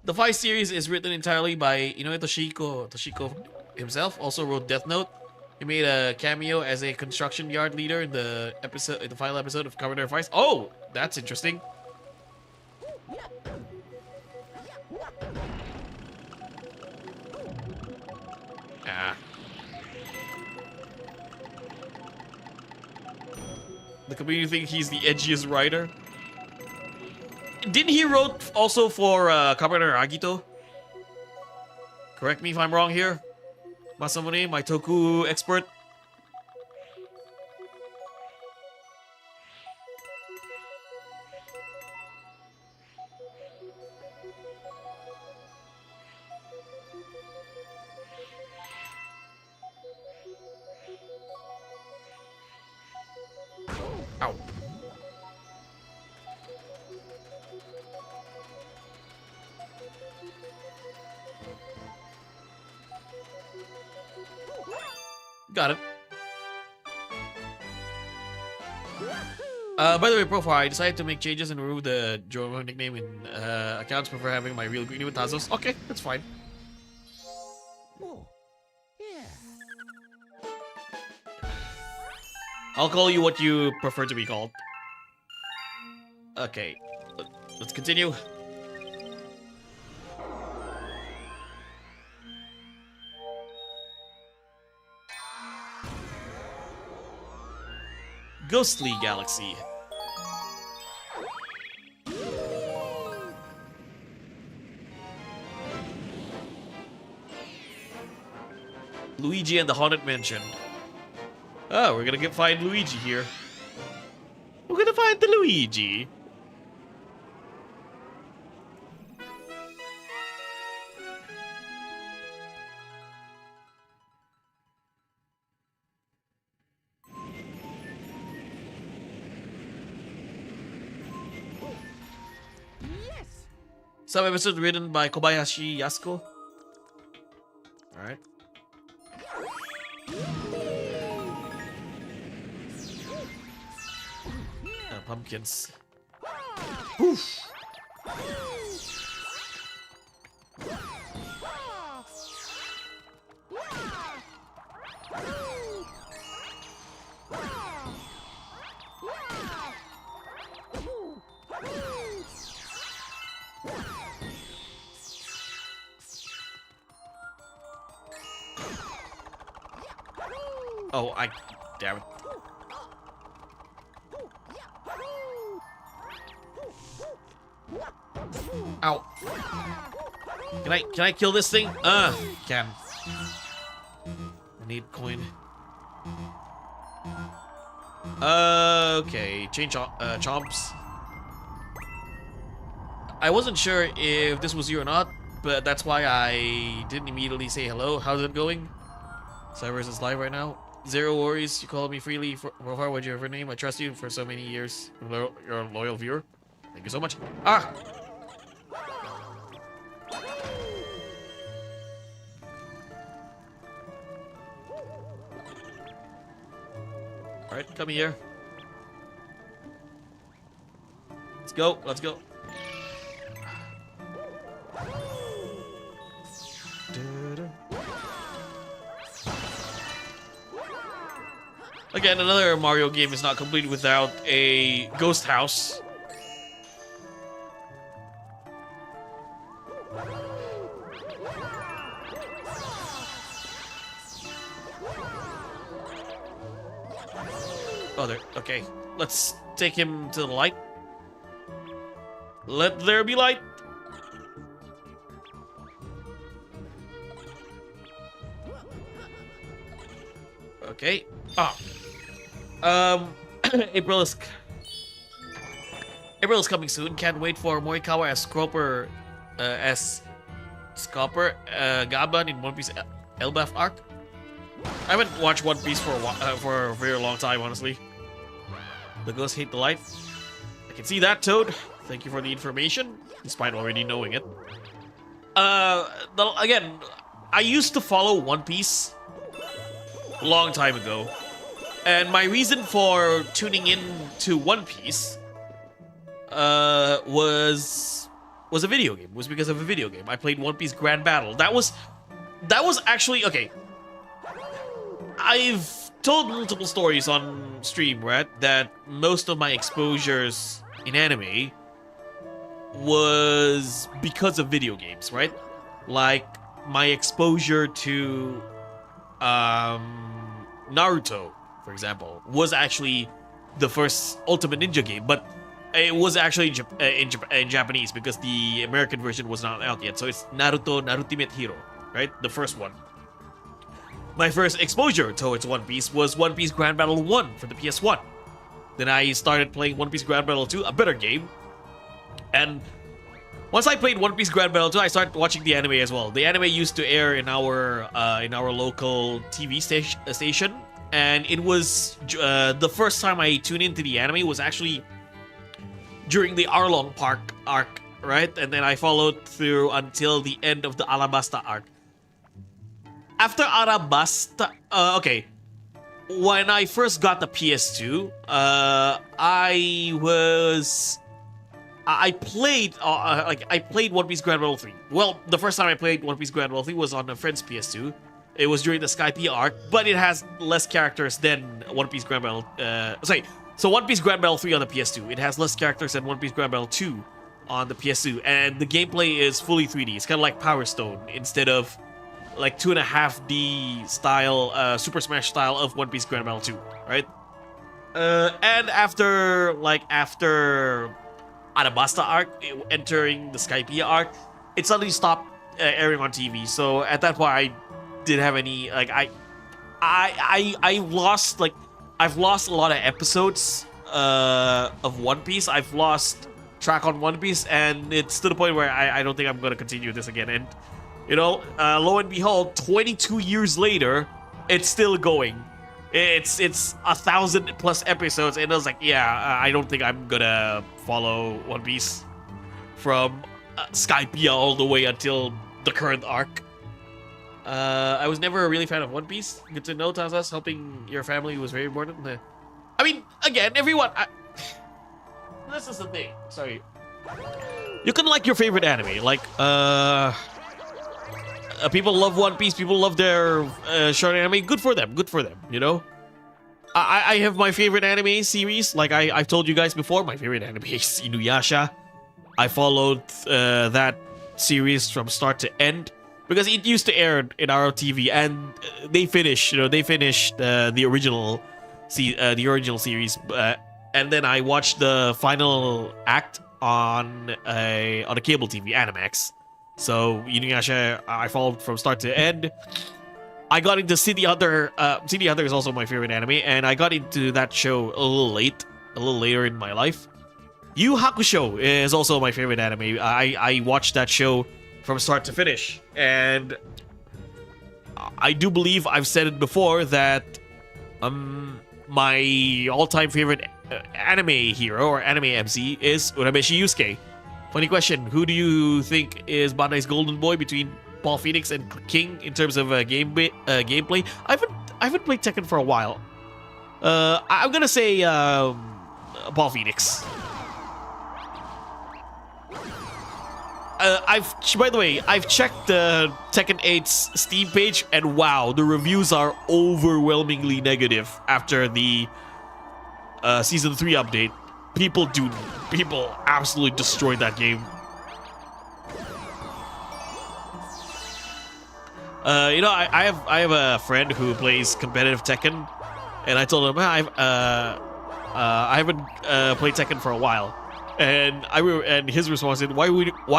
The 5 series is written entirely by Toshiko himself. Also wrote Death Note. He made a cameo as a construction yard leader in the final episode of Kamen Rider Fights. Oh, that's interesting. Ah. The community think he's the edgiest writer. Didn't he wrote also for Kamen Rider Agito? Correct me if I'm wrong here. Masamune, my Toku expert. Ow. Got it. By the way, Profar, I decided to make changes and remove the Joe nickname in accounts before having my real name with Tazos. Okay, that's fine. Oh, yeah. I'll call you what you prefer to be called. Okay, let's continue. Ghostly Galaxy. Luigi and the Haunted Mansion. Oh, we're gonna find Luigi here. We're gonna find the Luigi. Yes. Some episode written by Kobayashi Yasuko. Alright. Pumpkins. Poof. Oh, damn it. Ow. Can I kill this thing? Can. I need coin. Okay, change chomps. I wasn't sure if this was you or not, but that's why I didn't immediately say hello. How's it going? Cybers is live right now. Zero worries, you called me freely. Profar, what's your name? I trust you for so many years. You're a loyal viewer. Thank you so much. Ah! Alright, come here. Let's go, let's go. Again, another Mario game is not complete without a ghost house. Oh, there. Okay, let's take him to the light. Let there be light. Okay. Ah. April is April is coming soon. Can't wait for Morikawa as Scopper Gaban in One Piece Elbaf arc. I haven't watched One Piece for a very long time, honestly. The ghosts hate the light. I can see that, Toad. Thank you for the information, despite already knowing it. Again, I used to follow One Piece a long time ago, and my reason for tuning in to One Piece was a video game. Was because of a video game. I played One Piece Grand Battle. That was actually okay. I've told multiple stories on stream, right? That most of my exposures in anime was because of video games, right? Like my exposure to Naruto, for example, was actually the first Ultimate Ninja game, but it was actually in Japanese because the American version was not out yet. So it's Naruto Narutimate Hero, right? The first one. My first exposure towards One Piece was One Piece Grand Battle 1 for the PS1. Then I started playing One Piece Grand Battle 2, a better game. And once I played One Piece Grand Battle 2, I started watching the anime as well. The anime used to air in our local TV station, and it was the first time I tuned into the anime was actually during the Arlong Park arc, right? And then I followed through until the end of the Alabasta arc. After Arabasta, okay, when I first got the PS2, I played One Piece Grand Battle 3. Well, the first time I played One Piece Grand Battle 3 was on a friend's PS2. It was during the Skype arc, but it has less characters than One Piece Grand Battle. So One Piece Grand Battle 3 on the PS2. It has less characters than One Piece Grand Battle 2 on the PS2, and the gameplay is fully 3D. It's kind of like Power Stone instead of like 2.5D style, Super Smash style of One Piece Grand Battle 2, right? And after Arabasta arc, entering the Skypiea arc, it suddenly stopped airing on TV. So at that point, I didn't have any like I've lost a lot of episodes of One Piece. I've lost track on One Piece, and it's to the point where I don't think I'm gonna continue this again. And you know, lo and behold, 22 years later, it's still going. It's 1,000+ episodes, and I was like, yeah, I don't think I'm gonna follow One Piece from Skypiea all the way until the current arc. I was never a really fan of One Piece. Good to know, Tazas. Helping your family was very important. I mean, again, everyone. This is the thing. Sorry. You can like your favorite anime, like people love One Piece. People love their short anime. Good for them. Good for them. You know. I have my favorite anime series. Like I've told you guys before, my favorite anime is Inuyasha. I followed that series from start to end because it used to air in our TV, and they finished. You know, they finished the original series, and then I watched the final act on a cable TV, Animax. So Inuyasha, I followed from start to end. I got into City Hunter. City Hunter is also my favorite anime, and I got into that show a little later in my life. Yu Hakusho is also my favorite anime. I watched that show from start to finish, and I do believe I've said it before that my all-time favorite anime hero or anime MC is Urameshi Yusuke. Funny question: who do you think is Bandai's golden boy between Paul Phoenix and King in terms of gameplay? I haven't played Tekken for a while. I'm gonna say Paul Phoenix. By the way, I've checked the Tekken 8's Steam page, and wow, the reviews are overwhelmingly negative after the Season 3 update. People absolutely destroyed that game. You know, I have a friend who plays competitive Tekken, and I told him, I haven't played Tekken for a while, and and his response is, why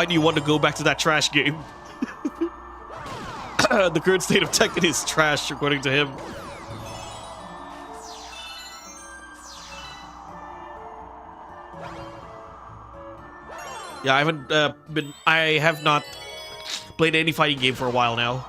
do you want to go back to that trash game? The current state of Tekken is trash, according to him. Yeah, I have not played any fighting game for a while now.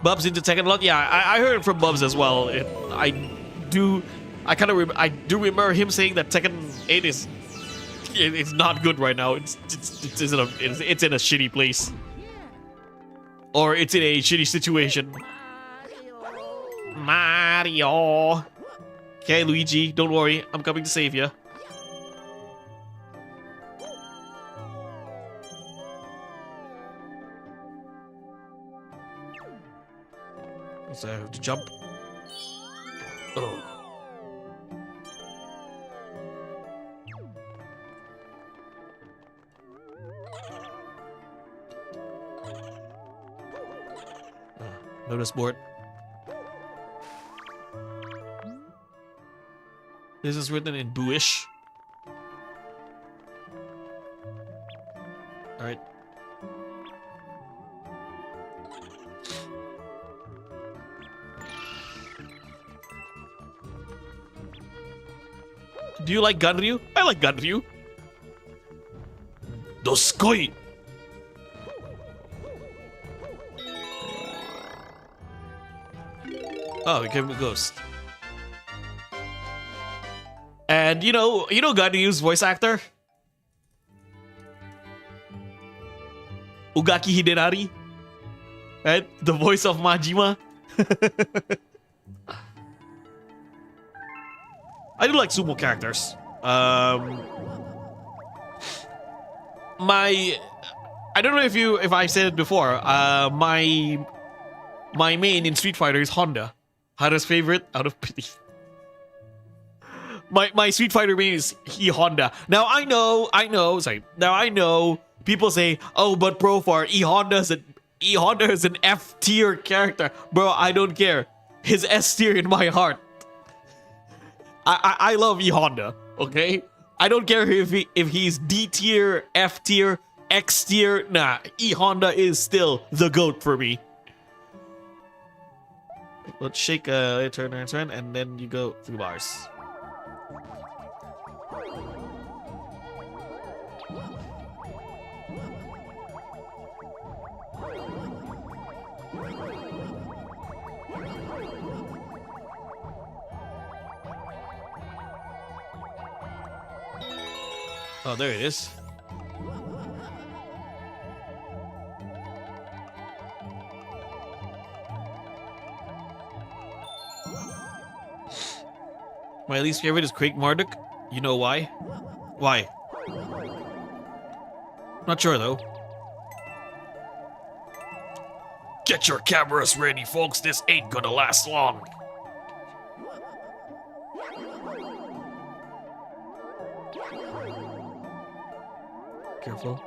Bubs into Tekken a lot. Yeah, I heard it from Bubs as well. I do remember him saying that Tekken 8 it's not good right now. It's in a shitty place. Or it's in a shitty situation. Mario. Okay, Luigi, don't worry. I'm coming to save you. So I have to jump. Oh. Notice board. This is written in Booish. Alright. Do you like Ganryu? I like Ganryu. Doskoi! Oh, we became a ghost. And you know Ganryu's voice actor? Ugaki Hidenari? Right? The voice of Majima? I do like sumo characters. I don't know if I said it before. My main in Street Fighter is Honda. Hara's favorite out of pity. My Street Fighter main is Honda. Now I know. Now I know people say, "Oh, but Profar, Honda is an F tier character." Bro, I don't care. His S tier in my heart. I love Honda, okay? I don't care if he's D tier, F tier, X tier. Nah, Honda is still the GOAT for me. Let's shake turn, and then you go 3 bars. Oh, there it is. My least favorite is Craig Marduk. You know why? Why? Not sure though. Get your cameras ready, folks. This ain't gonna last long. Careful.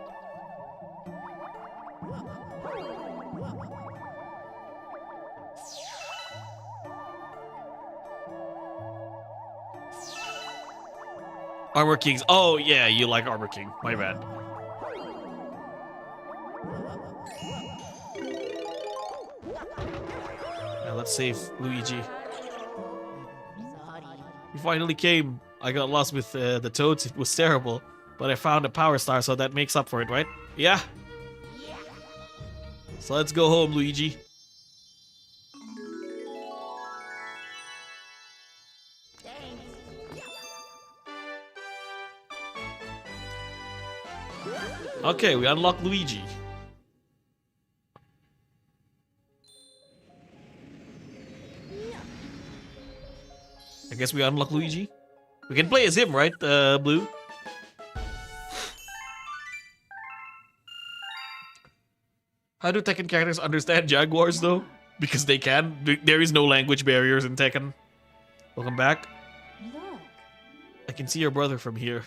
Armor Kings. Oh, yeah, you like Armor King. My bad. Now let's save Luigi. You finally came. I got lost with the toads. It was terrible. But I found a power star, so that makes up for it, right? Yeah? So let's go home, Luigi. Okay, we unlock Luigi. I guess we unlock Luigi. We can play as him, right, Blue? How do Tekken characters understand Jaguars, though? Because they can. There is no language barriers in Tekken. Welcome back. Look. I can see your brother from here.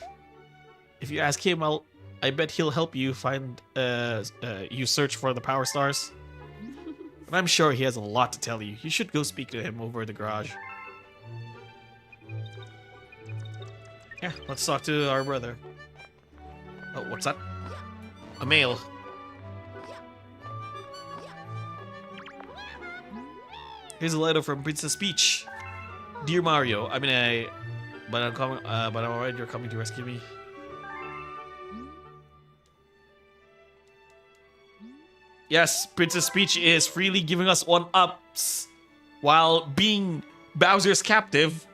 If you ask him, I bet he'll help you find, you search for the power stars. And I'm sure he has a lot to tell you. You should go speak to him over the garage. Yeah, let's talk to our brother. Oh, what's that? A mail. Here's a letter from Princess Peach. Dear Mario, but I'm alright. You're coming to rescue me. Yes, Princess Peach is freely giving us one-ups while being Bowser's captive.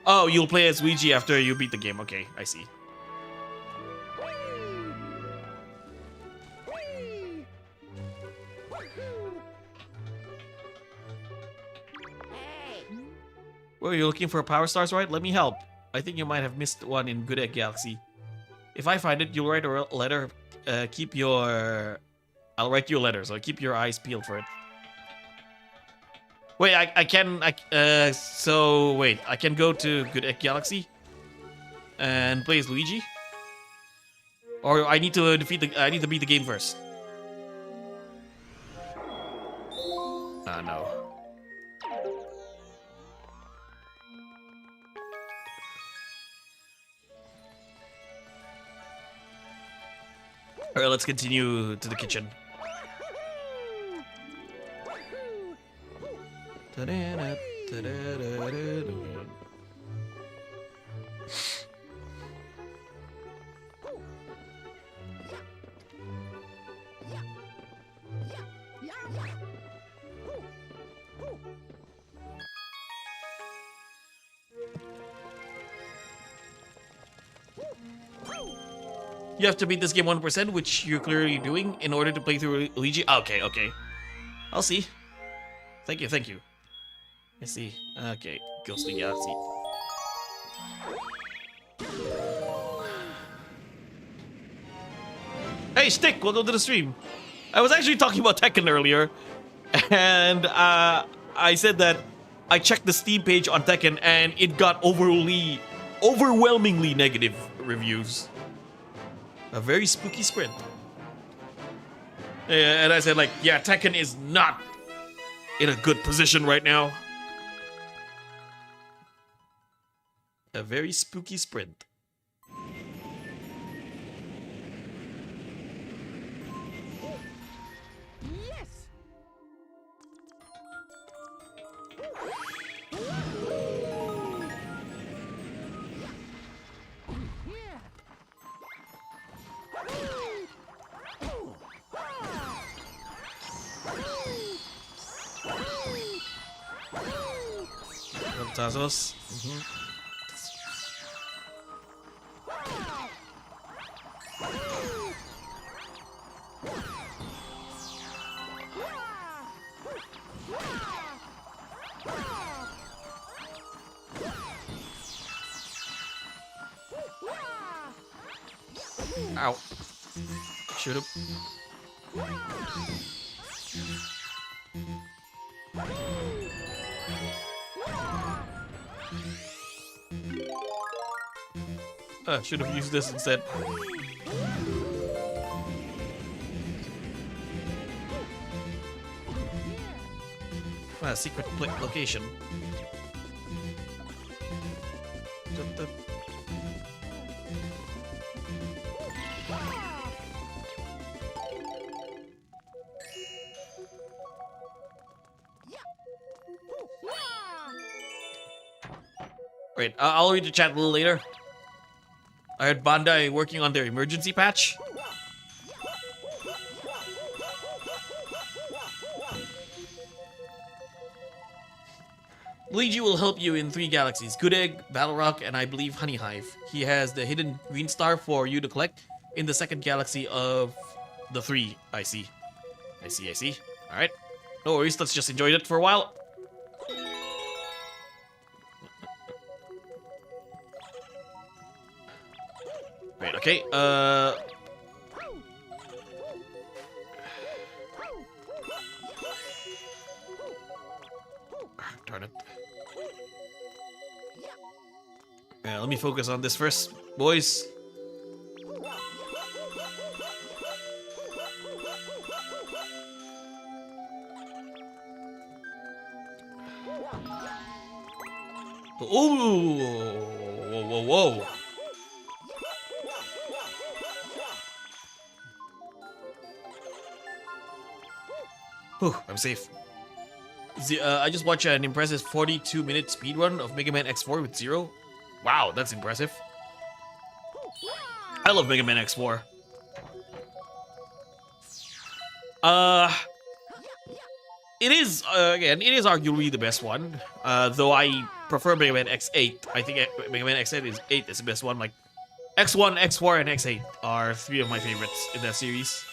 Oh, you'll play as Luigi after you beat the game. Okay, I see. Well, you're looking for power stars, right? Let me help. I think you might have missed one in Good Egg Galaxy. If I find it, you'll write a letter. I'll write you a letter, so keep your eyes peeled for it. Wait, I can go to Good Egg Galaxy and play as Luigi? Or I need to beat the game first. Ah, no. Alright, let's continue to the kitchen. You have to beat this game 1%, which you're clearly doing, in order to play through Luigi. Okay, okay. I'll see. Thank you, thank you. I see. Okay, Ghostly Galaxy. Hey, Stick, welcome to the stream. I was actually talking about Tekken earlier, and I said that I checked the Steam page on Tekken, and it got overwhelmingly negative reviews. A very spooky sprint. Yeah, and I said, like, yeah, Tekken is not in a good position right now. A very spooky sprint. Yes. Tazos. Ow. Shoot him. Should have used this instead. Secret location. Wait, I'll read the chat a little later. I heard Bandai working on their emergency patch. Luigi will help you in 3 galaxies: Good Egg, Battle Rock, and I believe Honey Hive. He has the hidden green star for you to collect in the 2nd galaxy of the 3. I see. I see. Alright. No worries, let's just enjoy it for a while. Right, okay, darn it. Yeah, let me focus on this first, boys. Ooh! Whoa, whoa, whoa! Whew, I'm safe. I just watched an impressive 42-minute speedrun of Mega Man X4 with Zero. Wow, that's impressive. I love Mega Man X4. It is, again, it is arguably the best one. Though I prefer Mega Man X8. I think Mega Man X8 is the best one. Like, X1, X4, and X8 are three of my favorites in that series.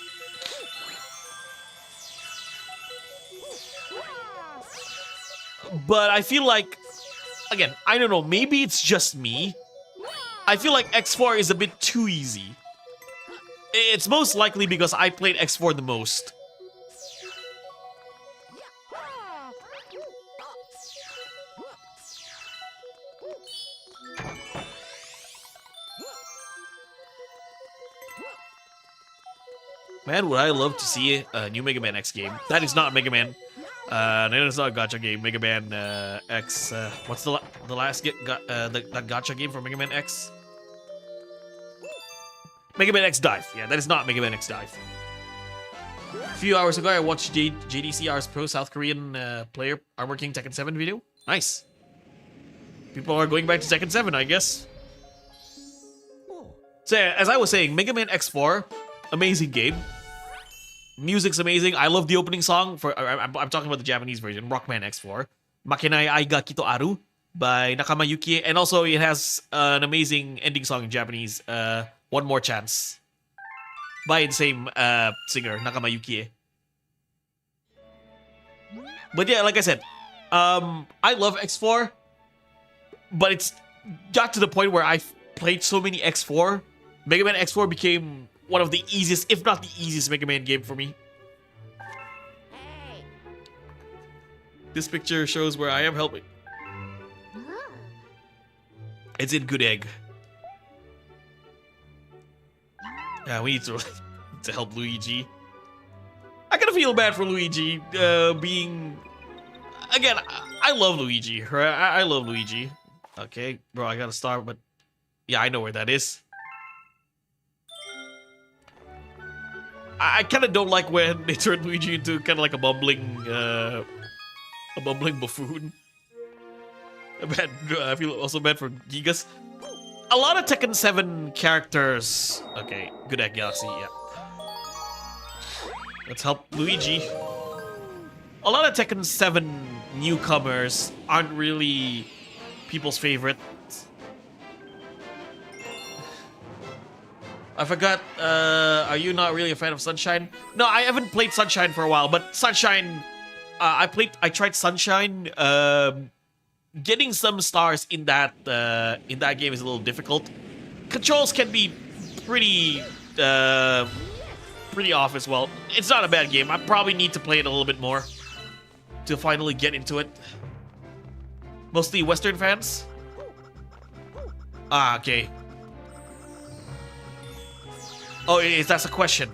But I feel like, again, I don't know, maybe it's just me. I feel like X4 is a bit too easy. It's most likely because I played X4 the most. Man, would I love to see a new Mega Man X game. That is not Mega Man. That is not a gacha game. Mega Man X. What's the last that gacha game for Mega Man X? Mega Man X Dive. Yeah, that is not Mega Man X Dive. A few hours ago, I watched JDCR's pro South Korean player Armor King Tekken 7 video. Nice. People are going back to Tekken 7, I guess. So, as I was saying, Mega Man X4, amazing game. Music's amazing. I love the opening song for. I'm talking about the Japanese version, Rockman X4. Makinai Aiga Kito Aru by Nakama Yukie, and also it has an amazing ending song in Japanese. One More Chance by the same singer, Nakama Yukie. But yeah, like I said, I love X4, but it's got to the point where I've played so many X4. Mega Man X4 became one of the easiest, if not the easiest Mega Man game for me. This picture shows where I am helping. It's in Good Egg. Yeah, we need to help Luigi. I kind of feel bad for Luigi being... Again, I love Luigi. Right? I love Luigi. Okay, bro, I gotta start, but... Yeah, I know where that is. I kind of don't like when they turn Luigi into kind of like a bumbling buffoon. I feel also bad for Gigas. A lot of Tekken 7 characters. Okay, Good at Galaxy, yeah. Let's help Luigi. A lot of Tekken 7 newcomers aren't really people's favorite. I forgot, are you not really a fan of Sunshine? No, I haven't played Sunshine for a while, but Sunshine, I tried Sunshine. Getting some stars in that game is a little difficult. Controls can be pretty off as well. It's not a bad game. I probably need to play it a little bit more to finally get into it. Mostly Western fans? Ah, okay. Oh, that's a question.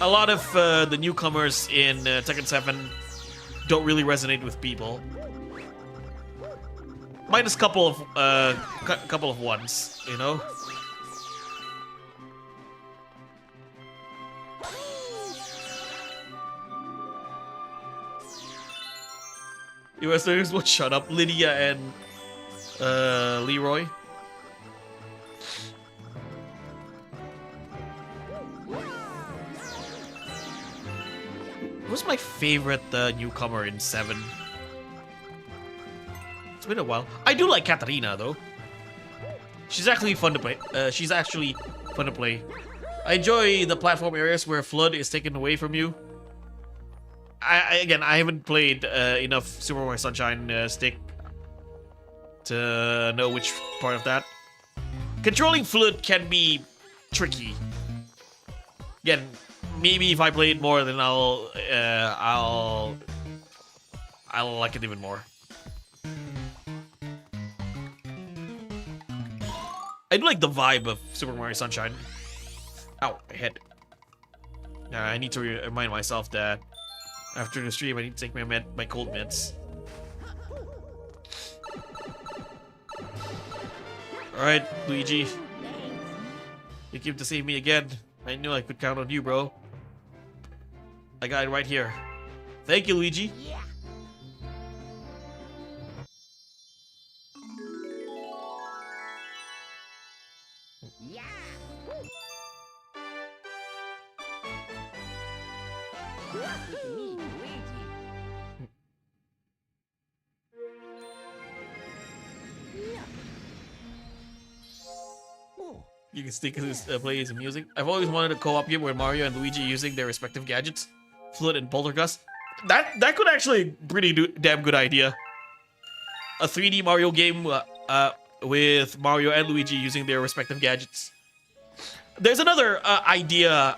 A lot of the newcomers in Tekken 7 don't really resonate with people. Minus couple of ones, you know. US listeners will shut up. Lydia and Leroy. Who's my favorite newcomer in 7? It's been a while. I do like Katarina though. She's actually fun to play. I enjoy the platform areas where FLUDD is taken away from you. Again, I haven't played enough Super Mario Sunshine Stick to know which part of that. Controlling FLUDD can be tricky. Again, maybe if I play it more, then I'll like it even more. I do like the vibe of Super Mario Sunshine. Ow, my head. I need to remind myself that after the stream, I need to take my cold meds. Alright, Luigi. You came to save me again. I knew I could count on you, bro. I got it right here. Thank you, Luigi. Yeah. Yeah. Look at me, Luigi. Yeah. Oh. You can stick his play his music. I've always wanted a co-op game where Mario and Luigi using their respective gadgets, Flute and Poltergust. That could actually pretty damn good idea. A 3D Mario game with Mario and Luigi using their respective gadgets. There's another idea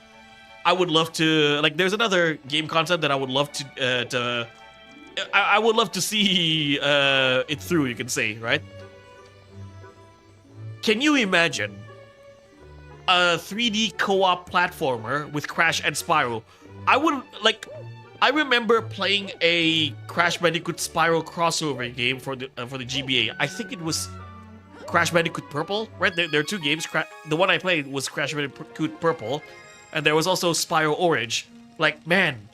I would love to like. There's another game concept that I would love to I would love to see it through. You can say, right? Can you imagine a 3D co-op platformer with Crash and Spyro? I remember playing a Crash Bandicoot Spyro crossover game for the GBA. I think it was Crash Bandicoot Purple, right? There are two games. The one I played was Crash Bandicoot Purple, and there was also Spyro Orange. Like, man,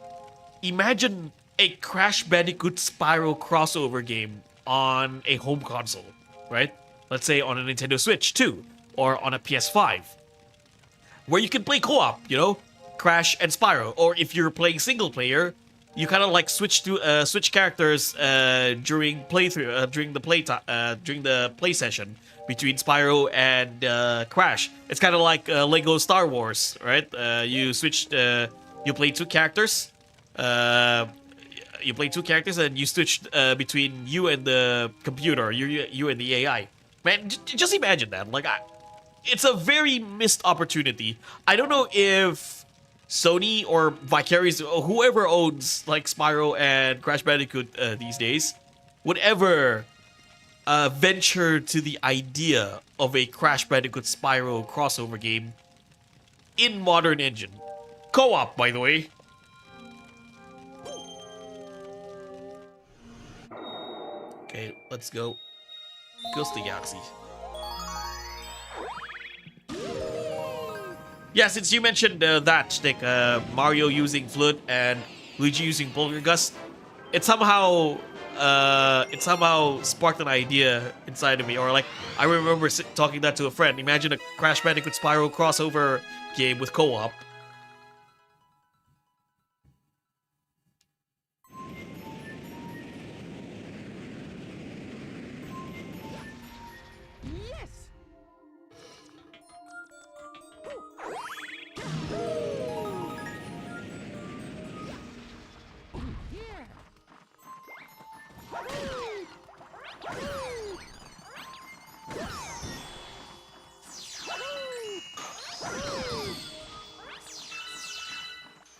imagine a Crash Bandicoot Spyro crossover game on a home console, right? Let's say on a Nintendo Switch 2 or on a PS5, where you can play co-op, you know, Crash and Spyro. Or if you're playing single player, you kind of like switch characters during playthrough, during the play session between Spyro and Crash. It's kind of like Lego Star Wars, right? You play two characters. You play two characters and you switch between you and the computer, you and the AI. Man, just imagine that. Like, it's a very missed opportunity. I don't know if Sony or Vicarious, or whoever owns like Spyro and Crash Bandicoot these days, would ever venture to the idea of a Crash Bandicoot Spyro crossover game in modern engine. Co-op, by the way. Okay, let's go. Ghost the Galaxy. Yeah, since you mentioned that, Nick, Mario using Flute and Luigi using Poltergust, it somehow sparked an idea inside of me. Or like, I remember talking that to a friend. Imagine a Crash Bandicoot Spyro crossover game with co-op. Yes.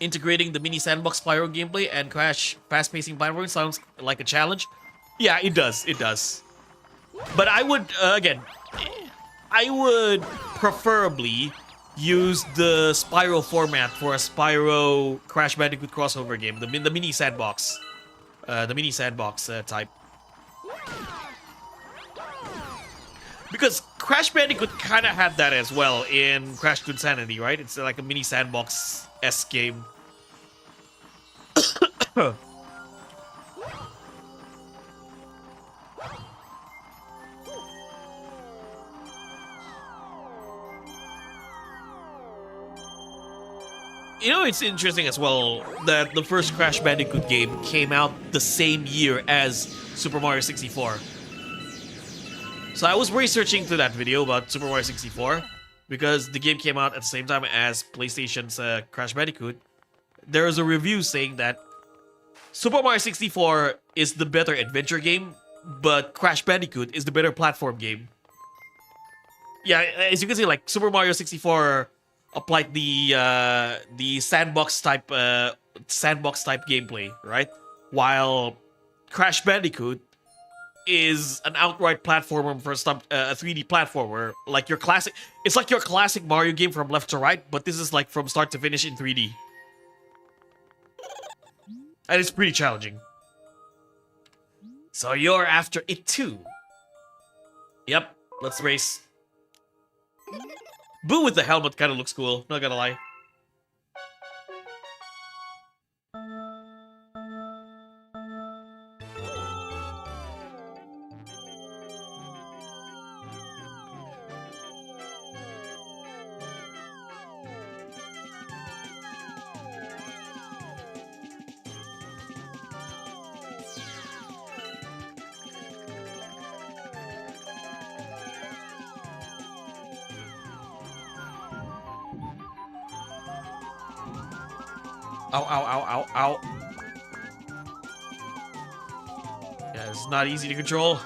Integrating the mini sandbox Spyro gameplay and Crash fast-pacing platforming sounds like a challenge. Yeah, it does. It does. But I would, again, I would preferably use the Spyro format for a Spyro Crash Bandicoot crossover game, the mini sandbox. The mini sandbox type. Because Crash Bandicoot kind of had that as well in Crash to Insanity, right? It's like a mini sandbox-esque game. You know, it's interesting as well that the first Crash Bandicoot game came out the same year as Super Mario 64. So I was researching to that video about Super Mario 64 because the game came out at the same time as PlayStation's Crash Bandicoot. There is a review saying that Super Mario 64 is the better adventure game, but Crash Bandicoot is the better platform game. Yeah, as you can see, like Super Mario 64 applied the sandbox type gameplay, right? While Crash Bandicoot is an outright platformer for a 3D platformer, like your classic. It's like your classic Mario game from left to right, but this is like from start to finish in 3D, and it's pretty challenging. So you're after it too. Yep, let's race. Boo with the helmet kind of looks cool, not gonna lie. Ow, ow, ow, ow, ow. Yeah, it's not easy to control.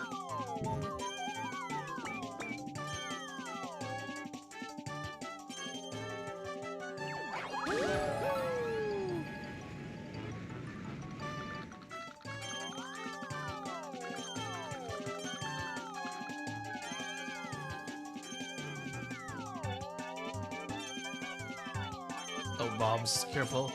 Oh, bombs. Careful.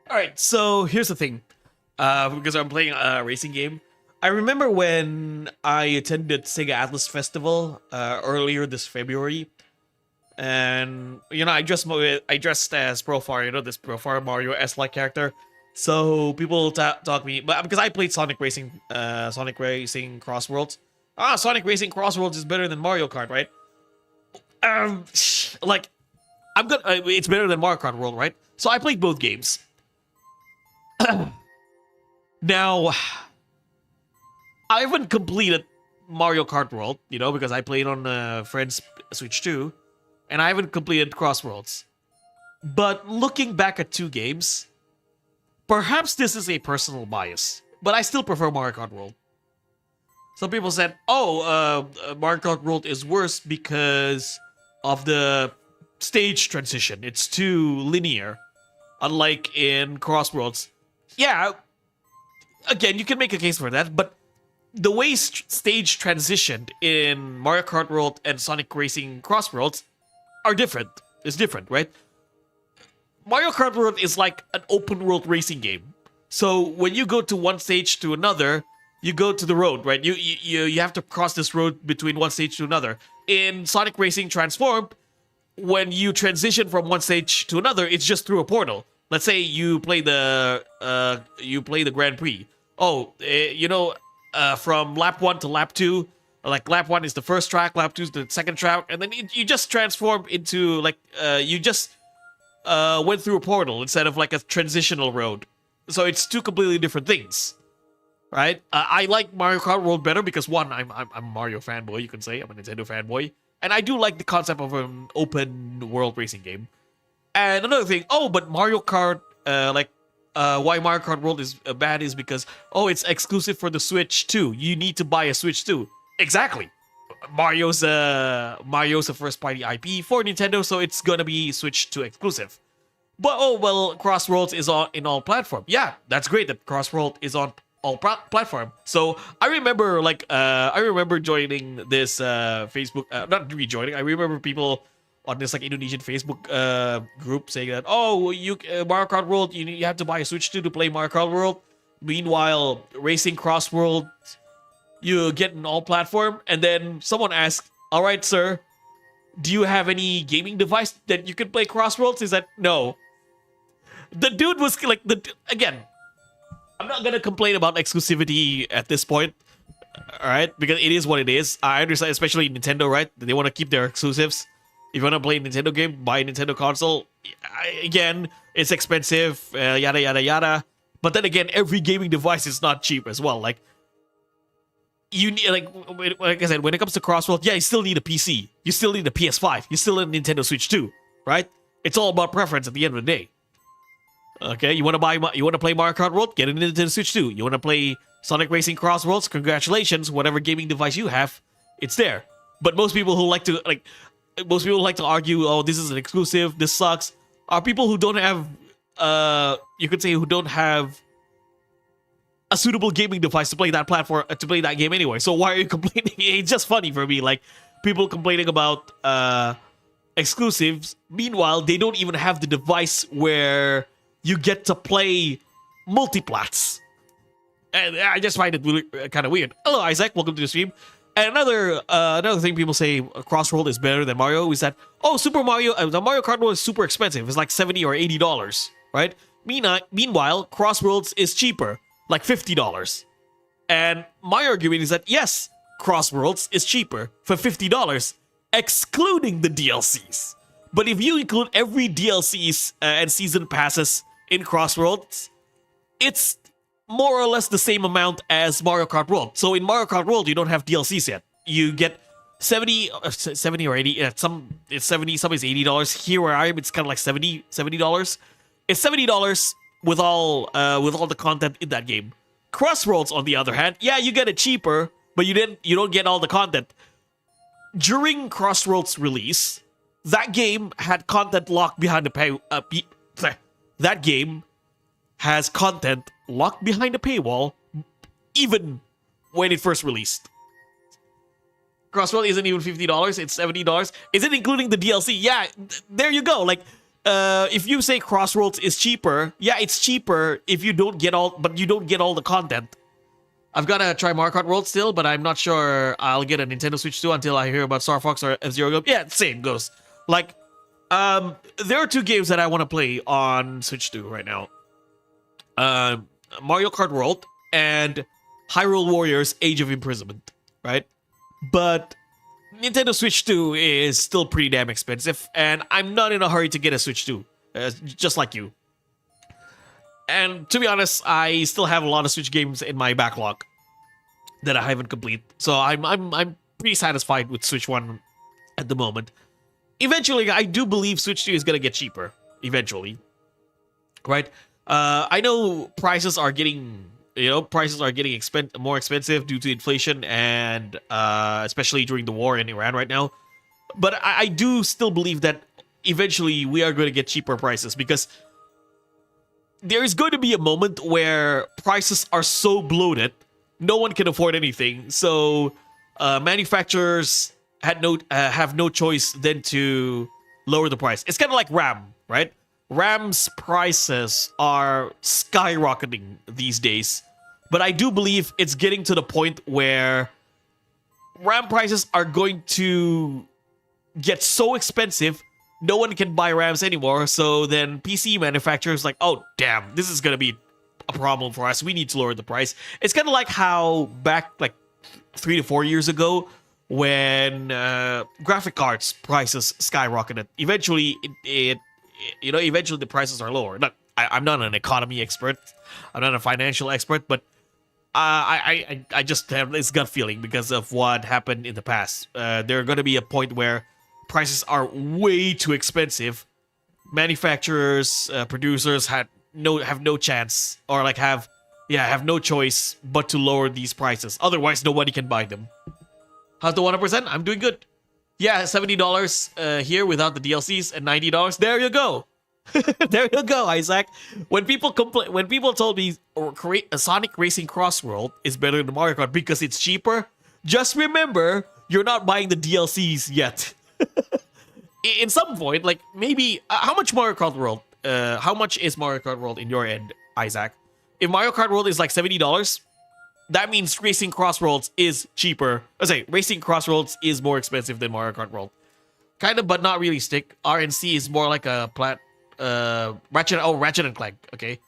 Alright, so here's the thing. Because I'm playing a racing game. I remember when I attended Sega Atlas Festival earlier this February. And, you know, I dressed as Profar, you know, this Profar Mario S-like character. So people talk me, but because I played Sonic Racing Cross Worlds. Sonic Racing Cross Worlds is better than Mario Kart, right? Like, it's better than Mario Kart World, right? So I played both games. Now, I haven't completed Mario Kart World, you know, because I played on a friend's Switch 2, and I haven't completed Cross Worlds. But looking back at two games, perhaps this is a personal bias, but I still prefer Mario Kart World. Some people said, Mario Kart World is worse because of the stage transition. It's too linear, unlike in Cross Worlds. Yeah, again, you can make a case for that, but the way stage transitioned in Mario Kart World and Sonic Racing Cross Worlds are different. It's different, right? Mario Kart World is like an open world racing game. So when you go to one stage to another, you go to the road, right? You have to cross this road between one stage to another. In Sonic Racing Transformed, when you transition from one stage to another, it's just through a portal. Let's say you play the Grand Prix. From lap 1 to lap 2, like lap 1 is the first track, lap 2 is the second track, and then you just transform into you just went through a portal instead of like a transitional road. So it's two completely different things, right? I like Mario Kart World better because one, I'm a Mario fanboy, you can say. I'm a Nintendo fanboy, and I do like the concept of an open world racing game. And another thing, but Mario Kart, why Mario Kart World is bad is because, it's exclusive for the Switch 2. You need to buy a Switch 2. Exactly. Mario's a first-party IP for Nintendo, so it's gonna be Switch 2 exclusive. But, Cross Worlds is in all platform. Yeah, that's great that Cross World is on all platform. So I remember joining this Facebook, not rejoining. I remember people on this Indonesian Facebook group saying that Mario Kart World you have to buy a Switch 2 to play Mario Kart World. Meanwhile, Racing Cross World you get an all platform, and then someone asked, "All right, sir, do you have any gaming device that you can play Cross Worlds?" He said, "No." The dude was again. I'm not gonna complain about exclusivity at this point, all right, because it is what it is. I understand, especially Nintendo, right? They want to keep their exclusives. If you want to play a Nintendo game, buy a Nintendo console. Again, it's expensive, yada, yada, yada. But then again, every gaming device is not cheap as well. You need, like I said, when it comes to Crossworld, you still need a PC. You still need a PS5. You still need a Nintendo Switch 2, right? It's all about preference at the end of the day. Okay, you want to play Mario Kart World? Get a Nintendo Switch 2. You want to play Sonic Racing Crossworlds, congratulations, whatever gaming device you have, it's there. But most people who like to argue, oh, this is an exclusive, this sucks, are people who don't have, you could say, who don't have a suitable gaming device to play that platform, to play that game anyway. So why are you complaining? It's just funny for me, like people complaining about exclusives. Meanwhile, they don't even have the device where you get to play multiplats. And I just find it really, kind of weird. Hello, Isaac. Welcome to the stream. And another thing people say Crossworld is better than Mario is that, oh, Super Mario, the Mario Kart World is super expensive. It's like $70 or $80, right? Meanwhile, Crossworlds is cheaper, like $50. And my argument is that, yes, Crossworlds is cheaper for $50, excluding the DLCs. But if you include every DLCs and season passes in Crossworlds, it's more or less the same amount as Mario Kart World. So in Mario Kart World, you don't have DLCs yet. You get 70 or 80. Some it's 70, some is $80. Here where I am, it's kind of like $70. It's $70 with all the content in that game. Crossworlds, on the other hand, yeah, you get it cheaper, but you don't get all the content. During Crossworlds release, that game had content locked behind the that game has content locked behind a paywall, even when it first released. Crossworld isn't even $50; it's $70. Is it including the DLC? Yeah, there you go. Like, if you say Crossworlds is cheaper, yeah, it's cheaper if you don't get all the content. I've gotta try Mario Kart World still, but I'm not sure I'll get a Nintendo Switch 2 until I hear about Star Fox or F-Zero Go. Yeah, same goes. Like, there are two games that I want to play on Switch 2 right now. Mario Kart World and Hyrule Warriors Age of Imprisonment, right? But Nintendo Switch 2 is still pretty damn expensive, and I'm not in a hurry to get a Switch 2, just like you. And to be honest, I still have a lot of Switch games in my backlog that I haven't completed. So I'm pretty satisfied with Switch 1 at the moment. Eventually, I do believe Switch 2 is gonna get cheaper. Eventually, right? I know prices are getting more expensive due to inflation and especially during the war in Iran right now. But I do still believe that eventually we are going to get cheaper prices, because there is going to be a moment where prices are so bloated, no one can afford anything. So manufacturers have no choice than to lower the price. It's kind of like RAM, right? RAM's prices are skyrocketing these days, but I do believe it's getting to the point where RAM prices are going to get so expensive, no one can buy RAMs anymore. So then PC manufacturers like, oh damn, this is gonna be a problem for us. We need to lower the price. It's kind of like how back like 3 to 4 years ago, when graphic cards prices skyrocketed. Eventually, eventually the prices are lower. I'm not an economy expert, I'm not a financial expert, but I just have this gut feeling because of what happened in the past. There are going to be a point where prices are way too expensive. Manufacturers, producers have no chance, or like have no choice but to lower these prices. Otherwise, nobody can buy them. How's the 100%? I'm doing good. Yeah, $70 here without the DLCs, and $90. There you go. There you go, Isaac. When people told me a Sonic Racing Crossworld is better than Mario Kart because it's cheaper, just remember you're not buying the DLCs yet. In some point, like maybe how much Mario Kart World? How much is Mario Kart World in your end, Isaac? If Mario Kart World is like $70, that means Racing Crossworlds is cheaper. Racing Crossworlds is more expensive than Mario Kart World. Kind of, but not really. Stick. RNC is more like a Ratchet and Clank. Okay.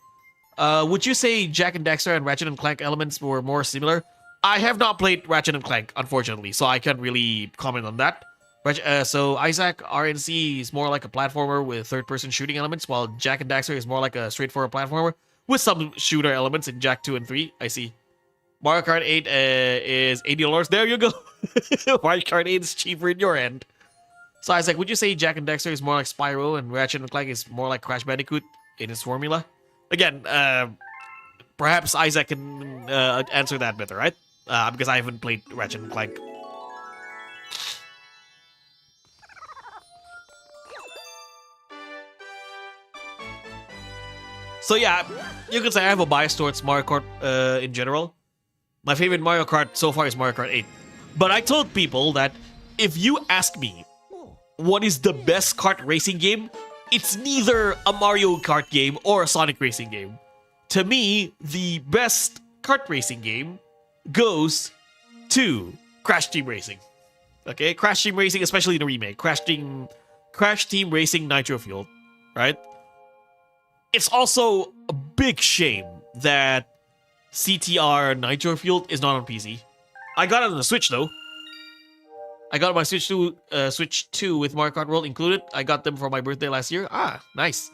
Would you say Jak and Daxter and Ratchet and Clank elements were more similar? I have not played Ratchet and Clank, unfortunately, so I can't really comment on that. So Isaac, RNC is more like a platformer with third-person shooting elements, while Jak and Daxter is more like a straightforward platformer with some shooter elements in Jak 2 and 3. I see. Mario Kart 8 is $80. There you go. Mario Kart 8 is cheaper in your end. So Isaac, would you say Jak and Daxter is more like Spyro and Ratchet and Clank is more like Crash Bandicoot in its formula? Again, Perhaps Isaac can answer that better, right? Because I haven't played Ratchet and Clank. So yeah, you could say I have a bias towards Mario Kart in general. My favorite Mario Kart so far is Mario Kart 8. But I told people that if you ask me what is the best kart racing game, it's neither a Mario Kart game or a Sonic racing game. To me, the best kart racing game goes to Crash Team Racing. Okay, Crash Team Racing, especially the remake, Crash Team Racing Nitro Fuel, right? It's also a big shame that CTR Nitro Fuel is not on PC. I got it on the Switch though. I got my Switch 2 with Mario Kart World included. I got them for my birthday last year. Ah, nice.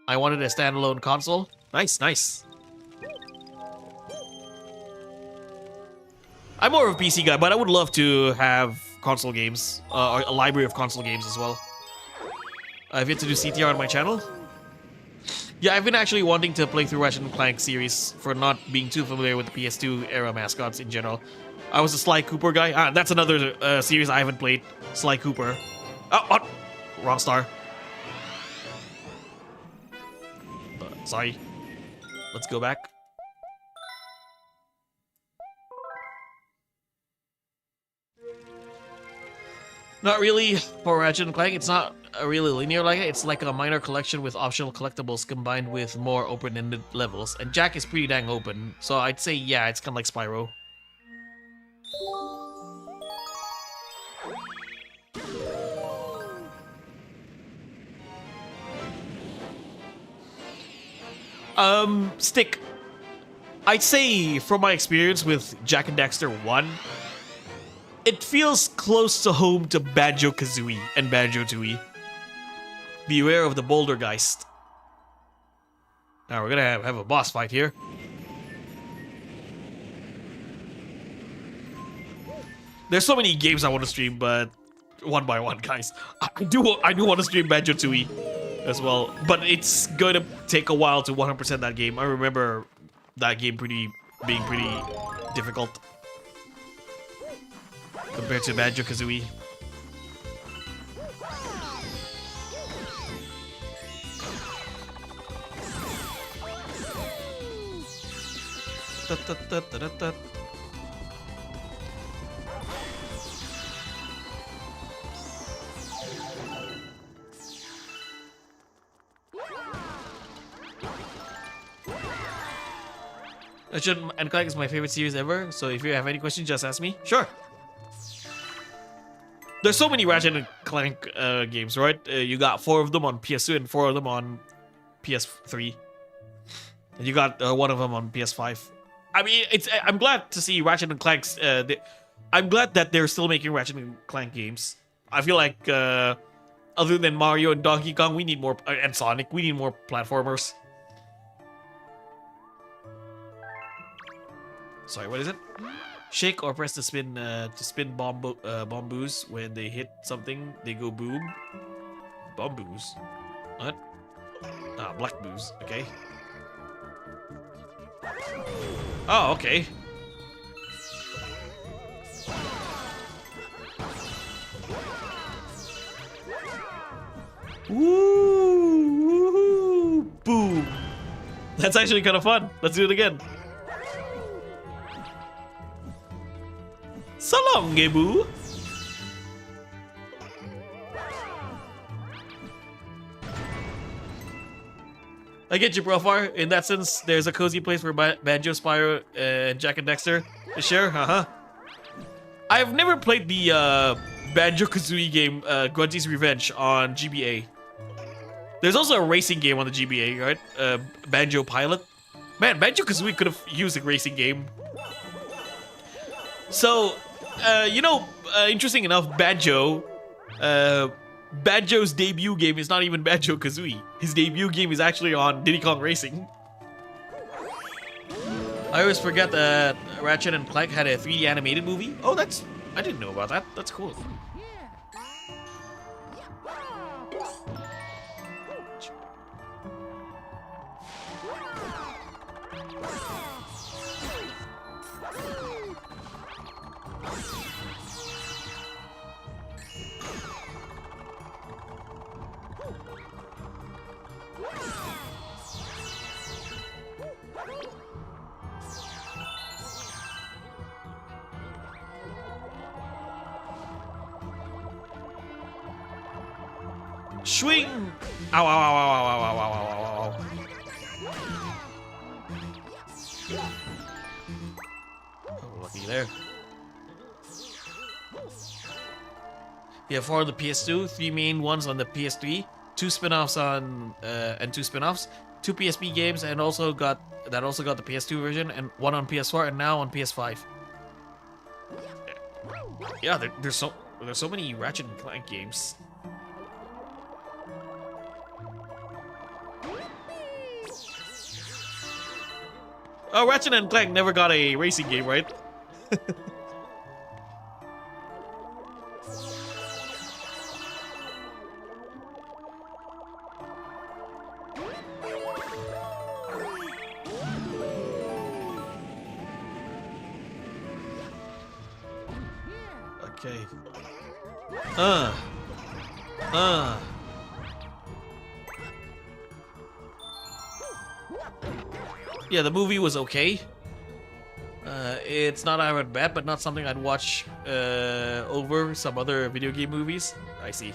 I wanted a standalone console. Nice, nice. I'm more of a PC guy, but I would love to have console games, or a library of console games as well. I've yet to do CTR on my channel. Yeah, I've been actually wanting to play through Ratchet & Clank series for not being too familiar with the PS2 era mascots in general. I was a Sly Cooper guy. Ah, that's another series I haven't played. Sly Cooper. Oh, wrong star. Sorry. Let's go back. Not really for Ratchet & Clank. It's not really linear like it. It's like a minor collection with optional collectibles combined with more open-ended levels. And Jack is pretty dang open, so I'd say yeah, it's kind of like Spyro. Stick. I'd say from my experience with Jak and Daxter 1, it feels close to home to Banjo-Kazooie and Banjo-Tooie. Beware of the Bouldergeist. Now we're gonna have a boss fight here. There's so many games I want to stream, but one by one, guys. I do want to stream Banjo-Tooie as well, but it's going to take a while to 100% that game. I remember that game being pretty difficult compared to Banjo-Kazooie. Ratchet and Clank is my favorite series ever, so if you have any questions, just ask me. Sure. There's so many Ratchet and Clank games, right? You got 4 of them on PS2 and 4 of them on PS3. And you got 1 of them on PS5. I mean, I'm glad to see Ratchet and Clank's... I'm glad that they're still making Ratchet and Clank games. I feel like, other than Mario and Donkey Kong, we need more... and Sonic, we need more platformers. Sorry, what is it? Shake or press to spin bamboos. When they hit something, they go boom. Bamboos? What? Ah, black boos. Okay. Oh, okay. Woo! Boom! That's actually kind of fun. Let's do it again. So long, Gebu. I get you, Profar. In that sense, there's a cozy place for Banjo, Spyro, and Jak and Daxter to share. I've never played the Banjo-Kazooie game, Grunty's Revenge, on GBA. There's also a racing game on the GBA, right? Banjo Pilot. Man, Banjo-Kazooie could have used a racing game. So, interesting enough, Banjo's debut game is not even Banjo-Kazooie. His debut game is actually on Diddy Kong Racing. I always forget that Ratchet and Clank had a 3D animated movie. Oh, I didn't know about that. That's cool. Swing! Ow, ow, ow, ow, ow, ow, ow, ow, ow, ow. Oh, lucky there. Yeah, 4 on the PS2, 3 main ones on the PS3, 2 spin-offs on and 2 spin-offs, 2 PSP games, and also got the PS2 version, and 1 on PS4, and now on PS5. Yeah, there's so many Ratchet and Clank games. Oh, Ratchet and Clank never got a racing game, right? Okay. Yeah, the movie was okay. It's not Iron bad, but not something I'd watch over some other video game movies. I see.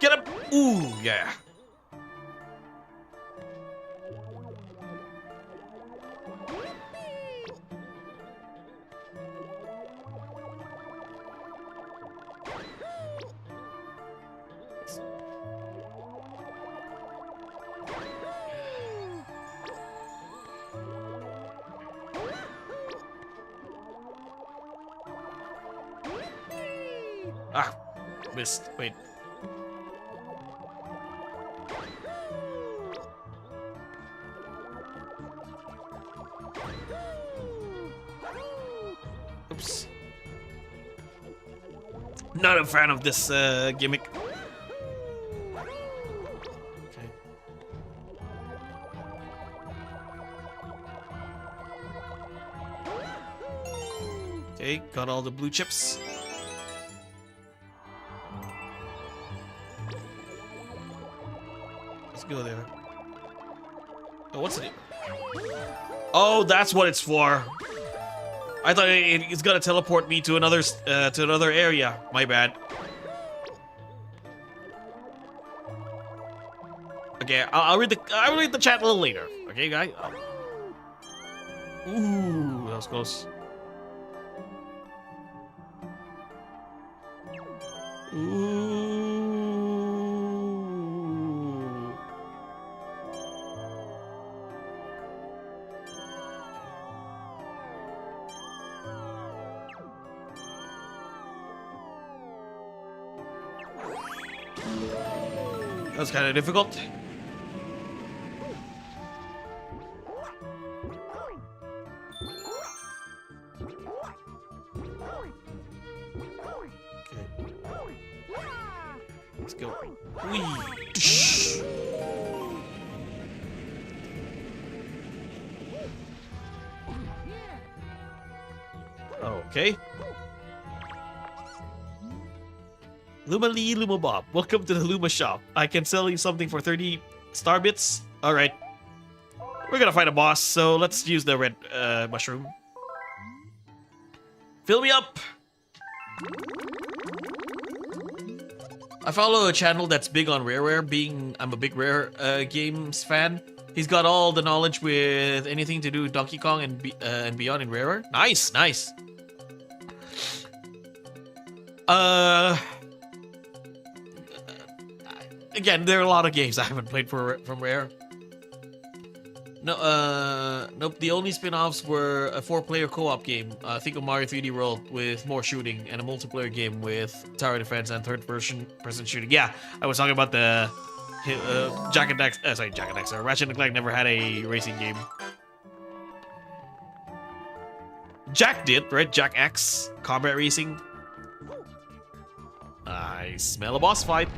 Get up! Ooh, yeah. Ah, missed. Wait. Oops. Not a fan of this gimmick. Okay. Okay, got all the blue chips. Let's go there. Oh, what's it? Oh, that's what it's for. I thought it's gonna teleport me to another area. My bad. Okay, I'll read the chat a little later. Okay, guys. Ooh, that was close. Ooh. That was kind of difficult. Let's go. Whee! Okay. Luma Lee, Luma Bob. Welcome to the Luma shop. I can sell you something for 30 star bits. Alright. We're gonna fight a boss, so let's use the red mushroom. Fill me up! I follow a channel that's big on Rareware, I'm a big Rare games fan. He's got all the knowledge with anything to do with Donkey Kong and beyond in Rareware. Nice, nice. Again, there are a lot of games I haven't played from Rare. No, nope. The only spin-offs were a 4-player co-op game. Think of Mario 3D World with more shooting, and a multiplayer game with tower defense and third-person shooting. Yeah, I was talking about the Jack and Dax. Sorry, Jack and Dax. Ratchet and Clank never had a racing game. Jack did, right? Jack X combat racing. I smell a boss fight.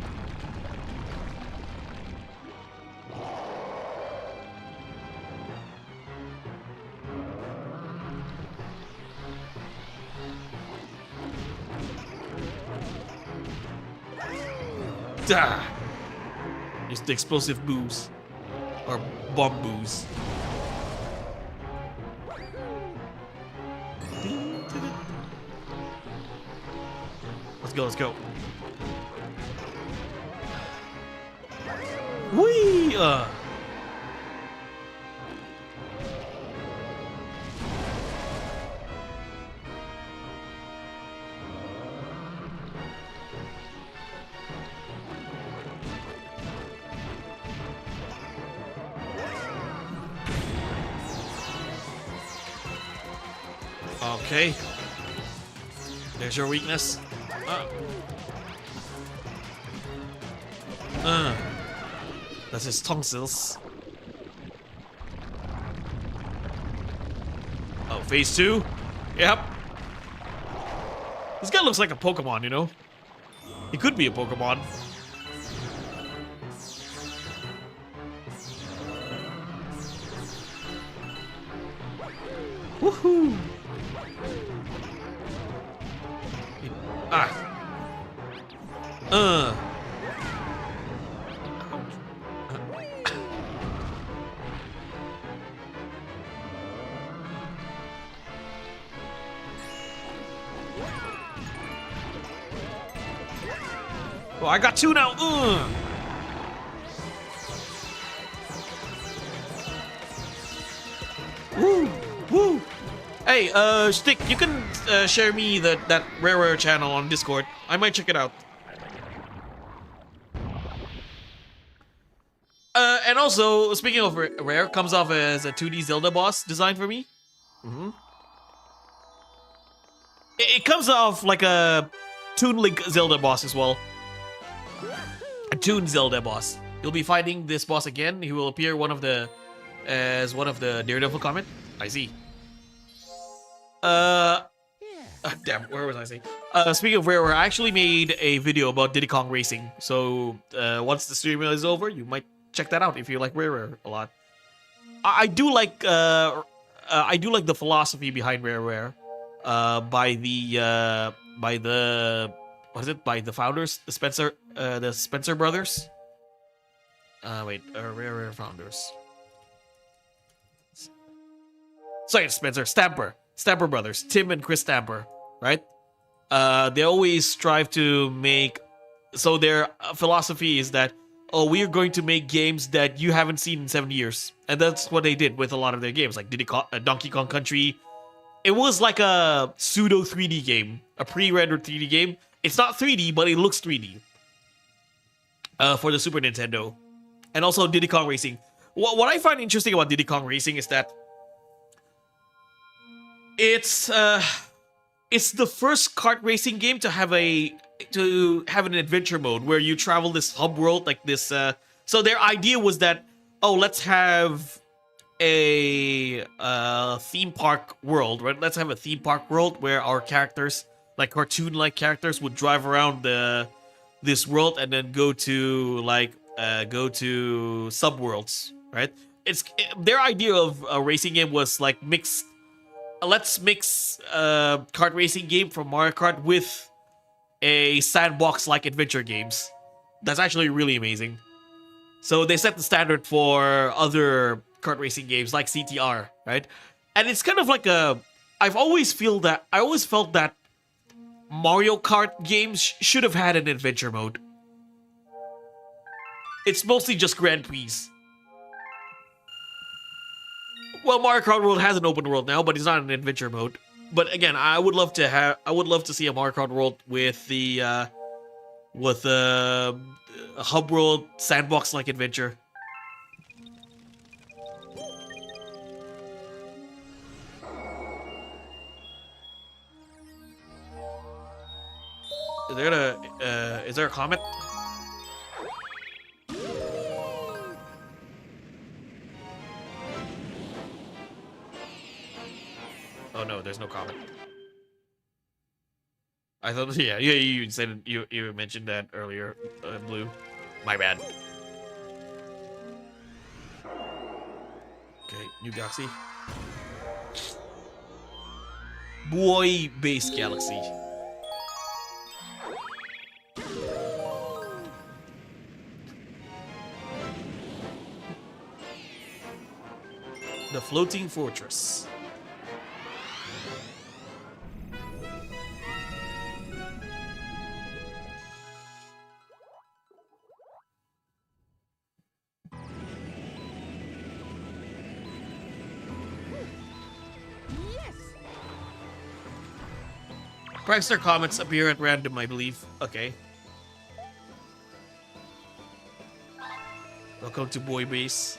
Ah. Use the explosive booze. Or bomb booze. Let's go, let's go. Whee! Okay. There's your weakness. That's his tonsils. Oh, phase 2? Yep. This guy looks like a Pokemon, you know? He could be a Pokemon. Woohoo! Ah. Oh, I got 2 now. Woo, woo. Hey, Stick, you can share me that Rare channel on Discord. I might check it out. And also, speaking of Rare, comes off as a 2D Zelda boss designed for me. It comes off like a Toon Link Zelda boss as well. A Toon Zelda boss. You'll be fighting this boss again. He will appear as one of the Daredevil comment. I see. Damn, where was I saying? Speaking of Rare, I actually made a video about Diddy Kong Racing. So once the stream is over, you might check that out if you like Rare a lot. I do like the philosophy behind Rare by the founders, the Spencer brothers. Rare founders. Sorry, Stamper brothers, Tim and Chris Stamper, right? They always strive to make, so their philosophy is that, oh, we are going to make games that you haven't seen in 7 years. And that's what they did with a lot of their games, like Donkey Kong Country. It was like a pseudo 3D game, a pre-rendered 3D game. It's not 3D, but it looks 3D. For the Super Nintendo. And also Diddy Kong Racing. What I find interesting about Diddy Kong Racing is that it's the first kart racing game to have an adventure mode where you travel this hub world like this. So their idea was that, oh, let's have a theme park world, right? Let's have a theme park world where our characters, like cartoon-like characters, would drive around this world and then go to subworlds, right? Their idea of a racing game was like mixed. Let's mix a kart racing game from Mario Kart with a sandbox-like adventure games. That's actually really amazing. So they set the standard for other kart racing games like CTR, right? And it's kind of like I always felt that Mario Kart games should have had an adventure mode. It's mostly just Grand Prix. Well, Mario Kart World has an open world now, but it's not an adventure mode. But again, I would love to see a Mario Kart World with a hub world sandbox like adventure. Is there a comment? Oh no, there's no comment. I thought, yeah, you said you mentioned that earlier, Blue. My bad. Okay, New Galaxy. Boy, Base Galaxy. The floating fortress. Yes. Prankster comments appear at random, I believe. Okay. Welcome to Boy Base.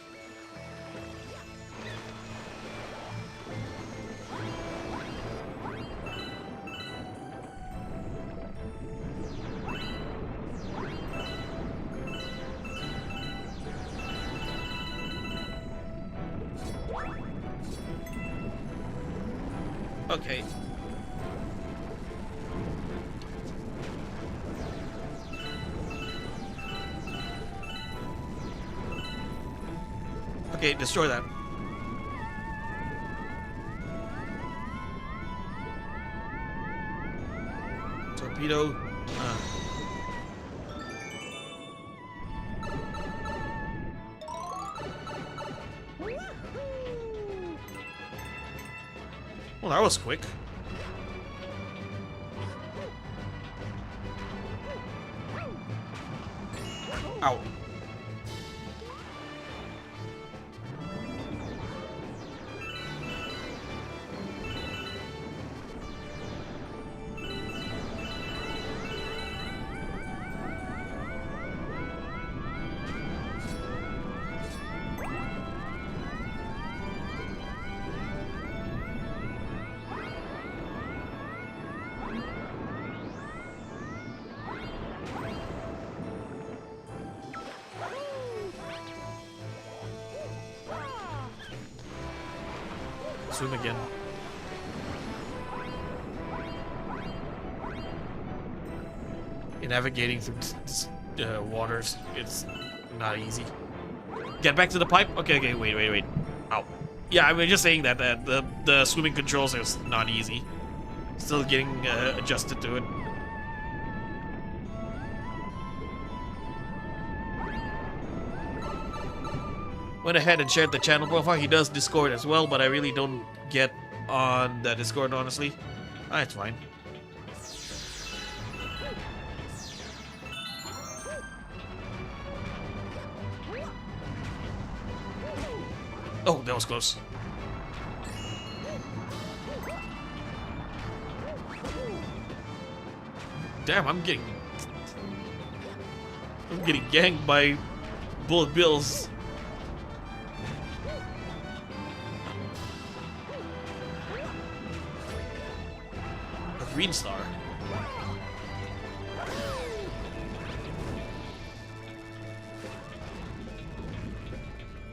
Okay. Okay, destroy that. Torpedo. Well, that was quick. Ow. Swim again. In navigating through waters, it's not easy. Get back to the pipe? Okay, wait. Ow. Yeah, I mean, just saying that the swimming controls is not easy. Still getting adjusted to it. Went ahead and shared the channel profile. He does Discord as well, but I really don't get on the Discord, honestly. Ah, it's fine. Oh, that was close. Damn, I'm getting ganked by bullet bills. A green star.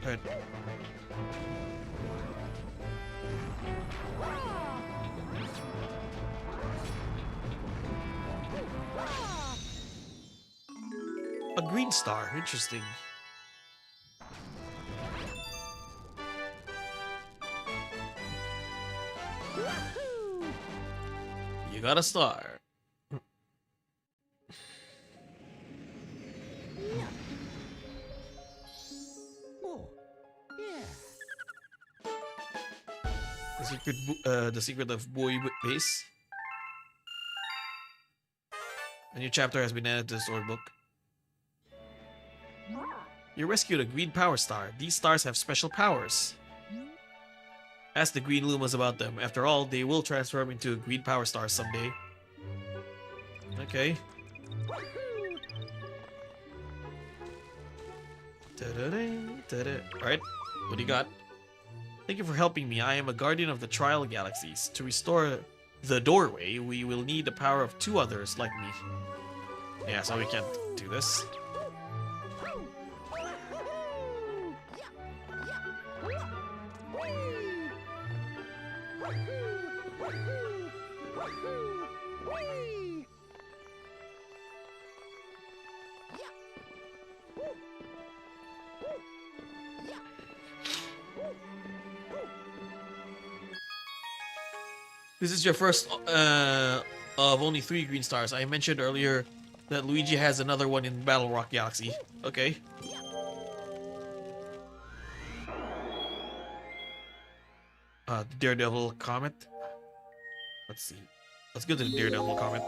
Right. A green star, interesting. You got a star. Oh, yeah. The secret of Boy Base. A new chapter has been added to the storybook. You rescued a green power star. These stars have special powers. Ask the green Lumas about them. After all, they will transform into green power stars someday. Okay. Alright, what do you got? Thank you for helping me. I am a guardian of the Trial Galaxies. To restore the doorway, we will need the power of 2 others like me. Yeah, so we can't do this. This is your first of only 3 green stars. I mentioned earlier that Luigi has another one in Battle Rock Galaxy. Okay. The Daredevil comet. Let's see. Let's go to the Daredevil comet.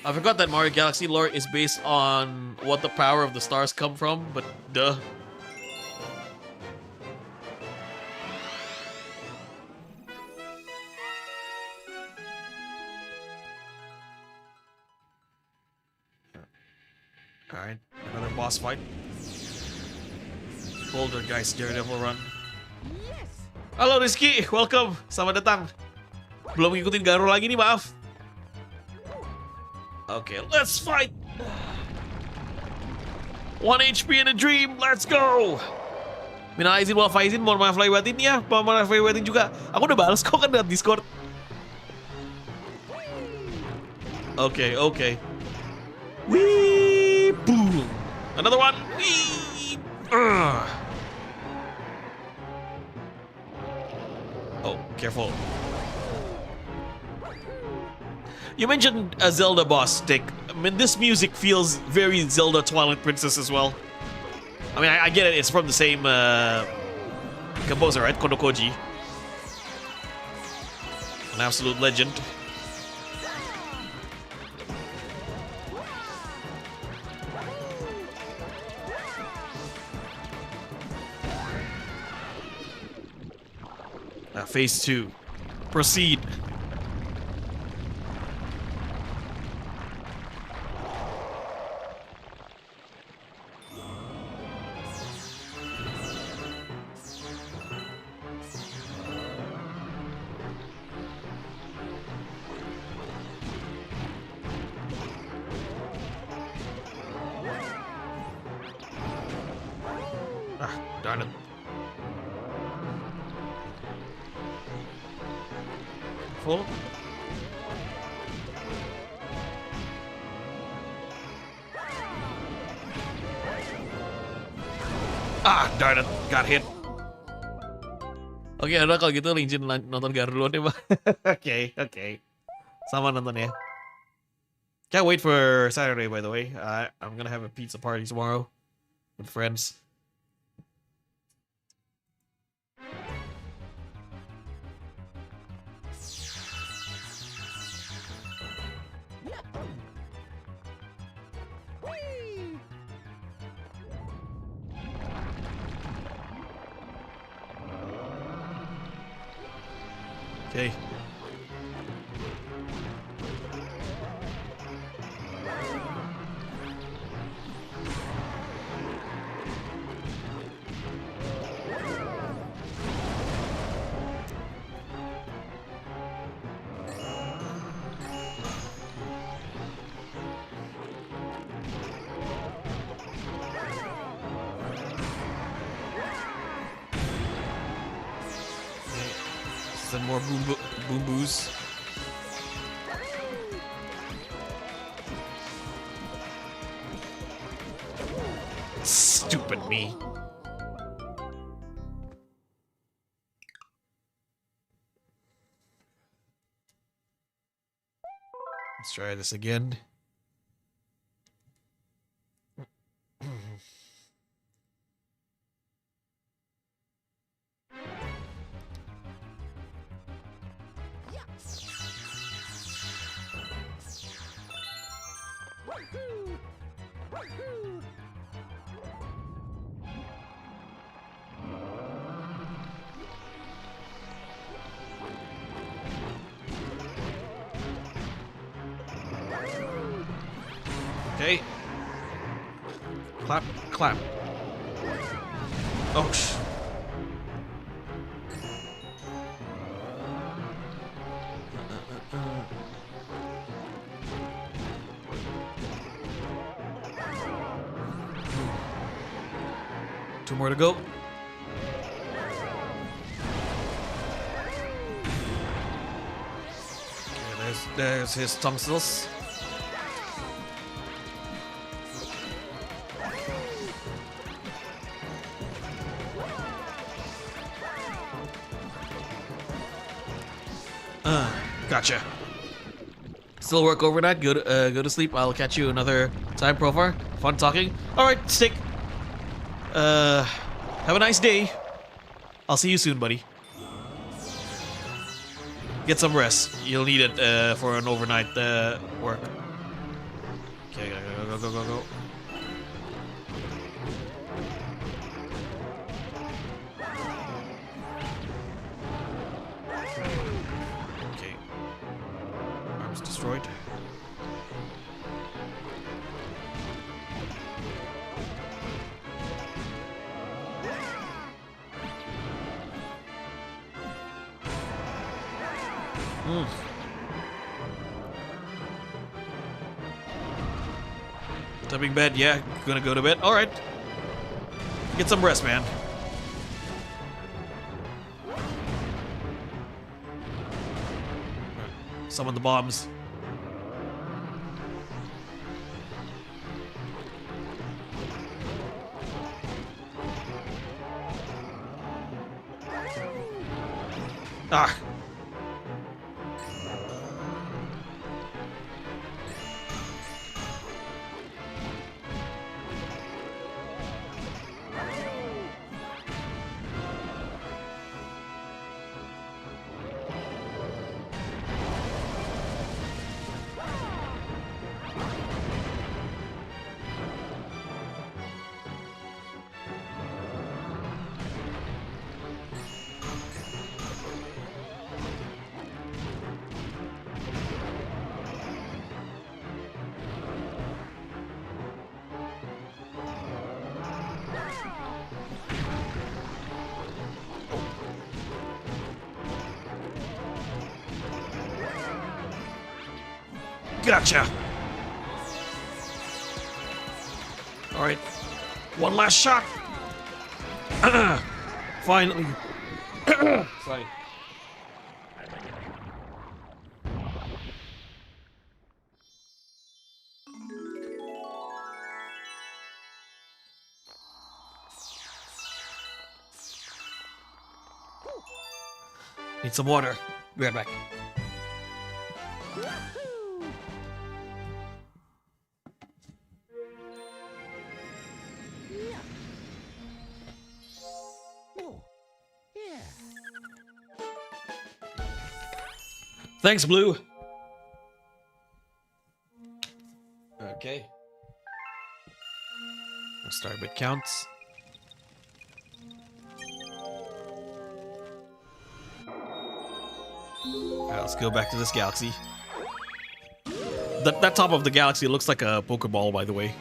I forgot that Mario Galaxy lore is based on what the power of the stars come from, but duh. Alright, another boss fight. Boulder guys, Daredevil run. Yes. Halo Rizky, welcome. Selamat datang. Belum ngikutin Garo lagi nih, maaf. Okay, let's fight. 1 HP in a dream, let's go. Minal izin wal faizin, mohon maaf lahir batin ya. Mohon maaf lahir batin juga. Aku udah balas kok kan di Discord. Okay, okay. Wee boom. Another one. Wee. Oh, careful. You mentioned a Zelda boss, Dick. I mean, this music feels very Zelda Twilight Princess as well. I mean, I get it. It's from the same composer, right? Kono Koji. An absolute legend. Phase 2. Proceed. Ah, darn it. Full. Ah, darn it. Got hit. Oke, udah kalau gitu Linjin nonton Garuda duluan ya, Bang. Oke, oke. Sama nonton ya. Can't wait for Saturday, by the way. I'm gonna have a pizza party tomorrow with friends. Okay. And more boom boos. Stupid me. Let's try this again. Okay. Clap, clap. Oh, Two more to go. Okay, there's his tonsils. Gotcha. Still work overnight. Go to sleep. I'll catch you another time, Profar. Fun talking. All right, stick. Have a nice day. I'll see you soon, buddy. Get some rest. You'll need it for an overnight work. Okay, go. Okay. Arms destroyed. Jumping bed, yeah, gonna go to bed. Alright. Get some rest, man. Summon the bombs. Ah. Gotcha. All right, one last shot. Finally. Sorry. Need some water. Be right back. Oh, yeah. Thanks, Blue. Okay. Start with counts. Alright, let's go back to this galaxy. That top of the galaxy looks like a Pokeball, by the way.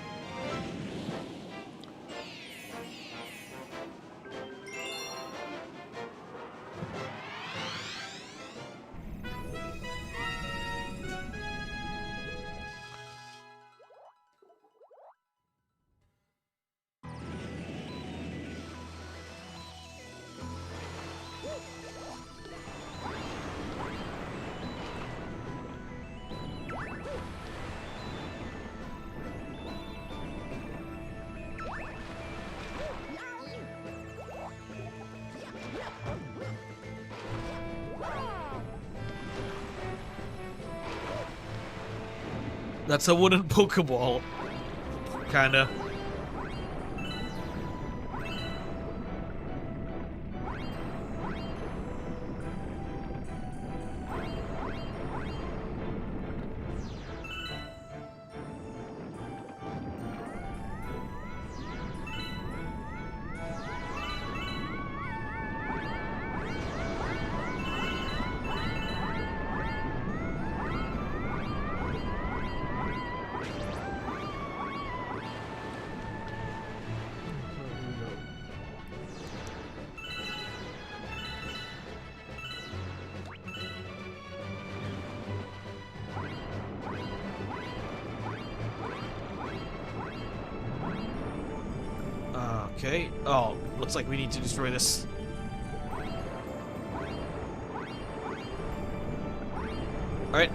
That's a wooden Pokeball. Kinda. Okay. Oh, looks like we need to destroy this. Alright.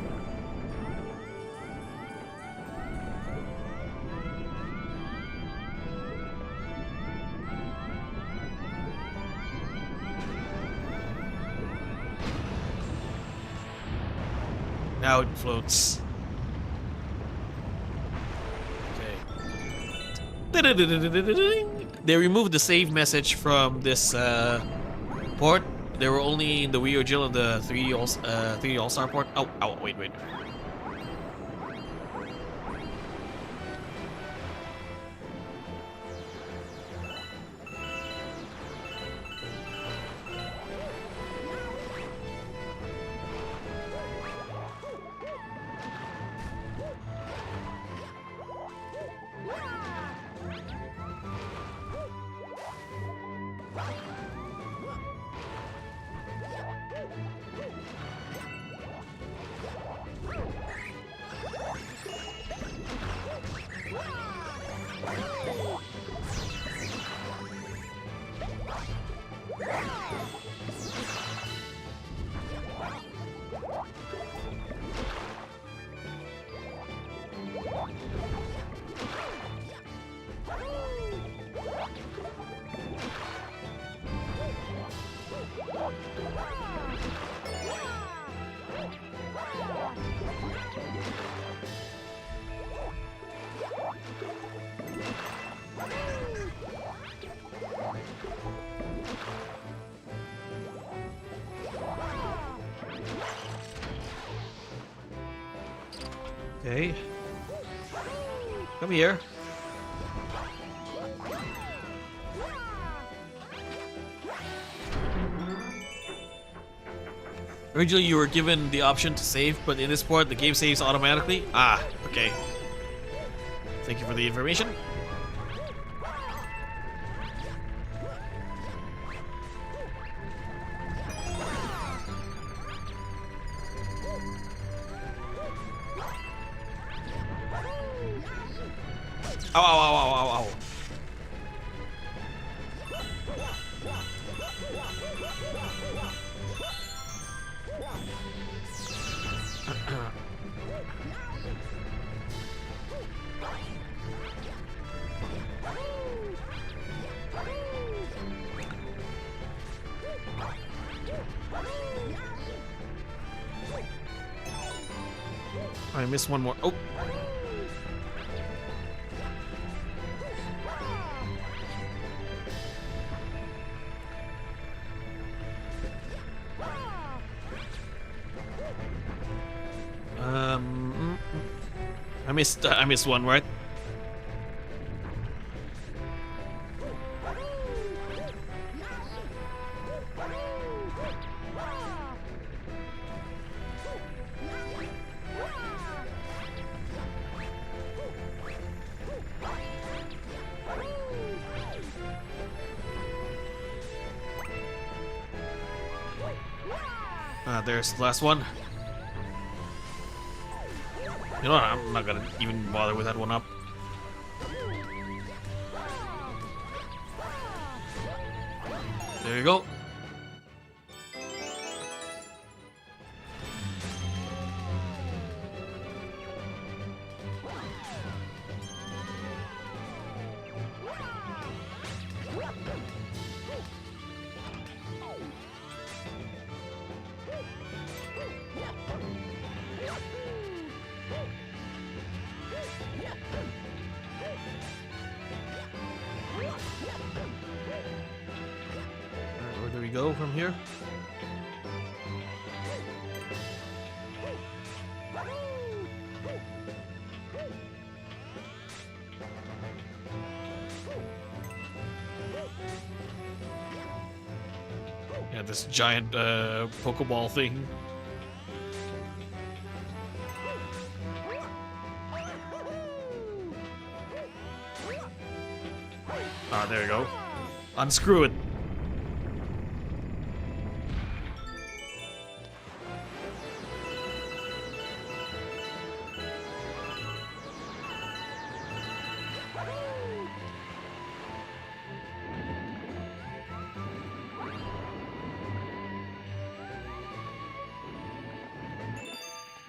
Now it floats. They removed the save message from this port. They were only in the Wii original and the 3D All-Star port. Oh, wait. Okay. Come here. Originally, you were given the option to save, but in this port, the game saves automatically. Ah, okay. Thank you for the information. Ow. I missed one more. Oh. I missed one, right? There's the last one. You know what? I'm not gonna even bother with that one up. There you go. Where do we go from here? Yeah, this giant Pokeball thing. Ah, there you go. Unscrew it.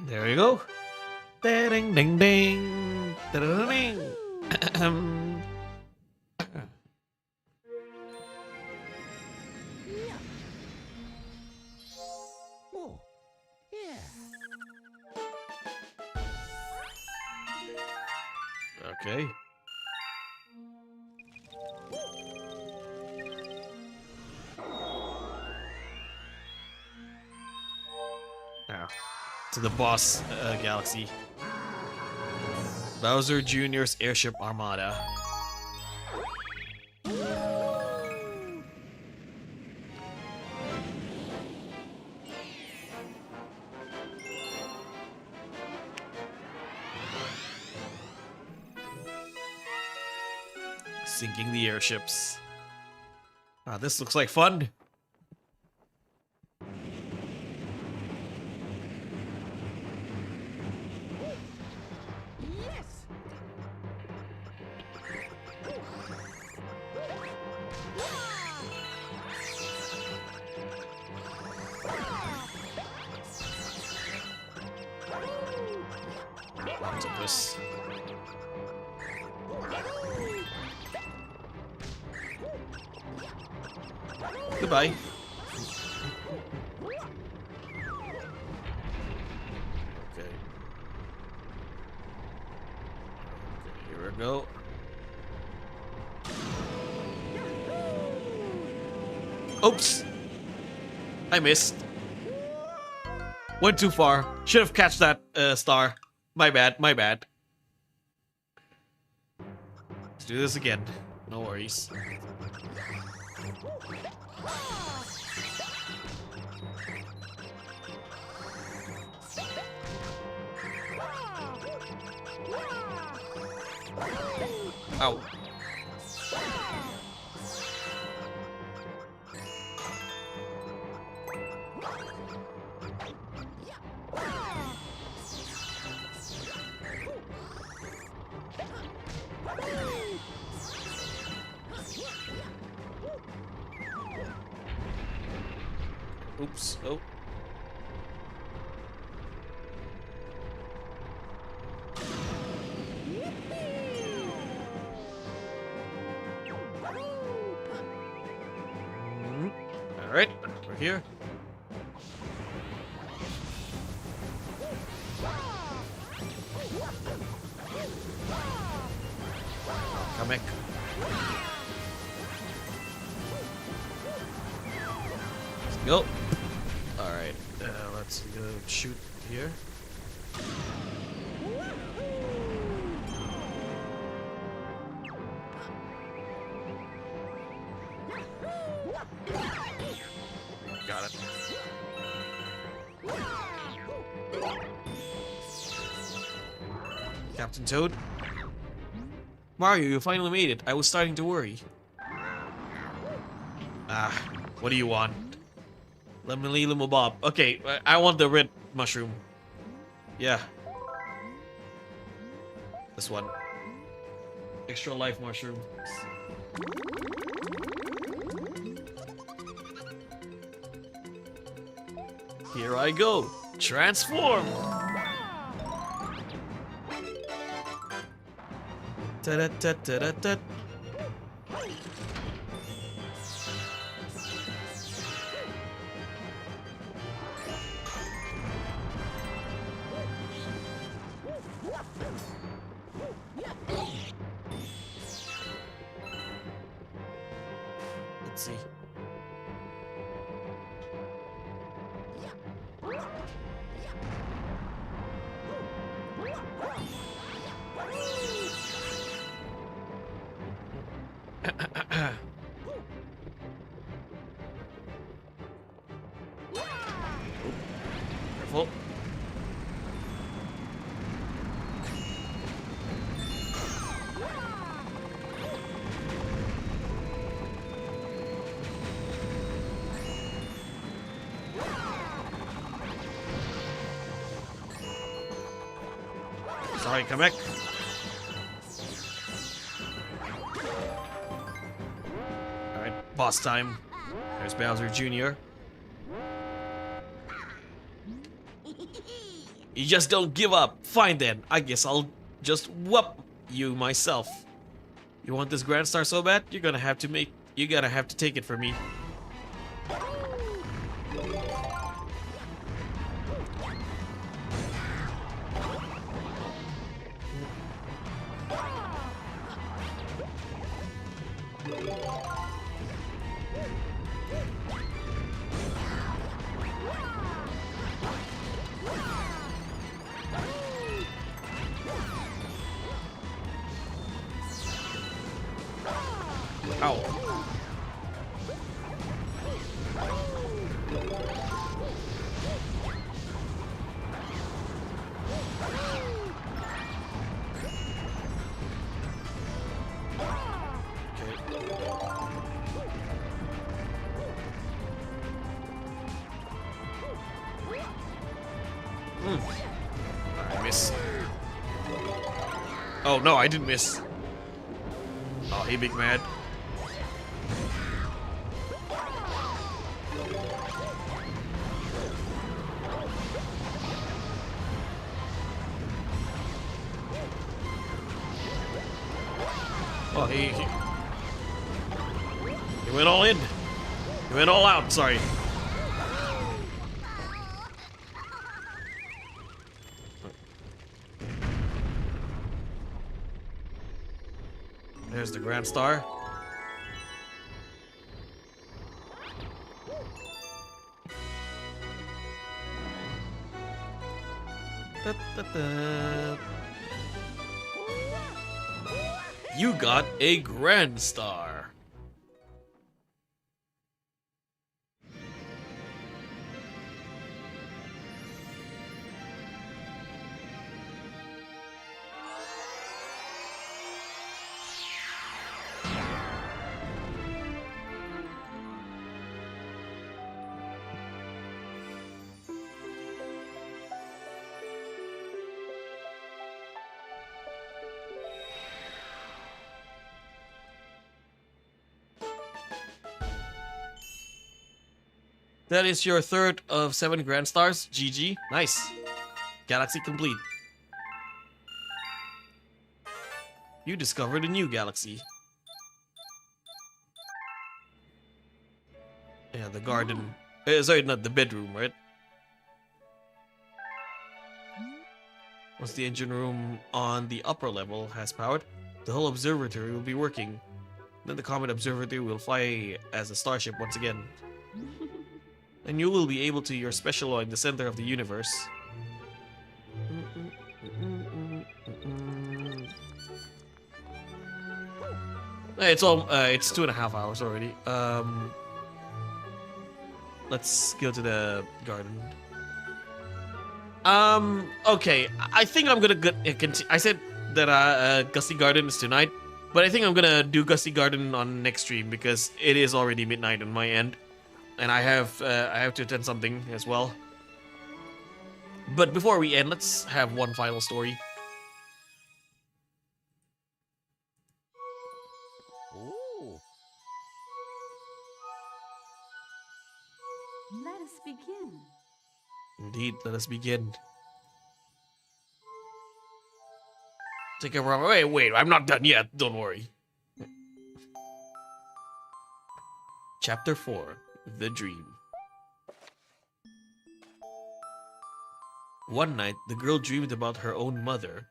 There you go. Ding ding ding. Da-da-da-ding. Oh, yeah. Okay. to the boss galaxy. Bowser Jr.'s Airship Armada. Sinking the airships. Ah, this looks like fun. Yes. Octopus. Goodbye. Okay. Here we go. Oops. I missed. Went too far. Should have catched that star. My bad, my bad. Let's do this again. No worries. Ow. Oops. Oh. All right, we're here. Come back. Let's go. All right, let's go shoot here. Got it. Captain Toad? Mario, you finally made it. I was starting to worry. Ah, what do you want? Lemony Limo Bob. Okay, I want the red mushroom. Yeah. This one. Extra life mushroom. Here I go. Transform. Ta-da-ta-ta-ta-ta. Let's see. Careful. Sorry, come back. Alright, boss time. There's Bowser Jr. You just don't give up. Fine then. I guess I'll just whoop you myself. You want this Grand Star so bad? You're gonna have to take it from me. Ow. I miss. Oh no, I didn't miss. Oh, hey, big man. Oh, he went all in. He went all out. Sorry. There's the Grand Star. Da, da, da. You got a Grand Star. That is your third of 7 Grand Stars. GG. Nice. Galaxy complete. You discovered a new galaxy. Yeah, the garden. Sorry, not the bedroom, right? Once the engine room on the upper level has powered, the whole observatory will be working. Then the comet observatory will fly as a starship once again. And you will be able to your special in the center of the universe. It's 2.5 hours already. Let's go to the garden. Okay. I think I'm gonna I said that Gusty Garden is tonight, but I think I'm gonna do Gusty Garden on next stream because it is already midnight on my end. And I have to attend something as well. But before we end, let's have one final story. Ooh. Let us begin. Indeed, let us begin. Take a rubber. Wait, I'm not done yet. Don't worry. Chapter 4. The Dream. One night, the girl dreamed about her own mother.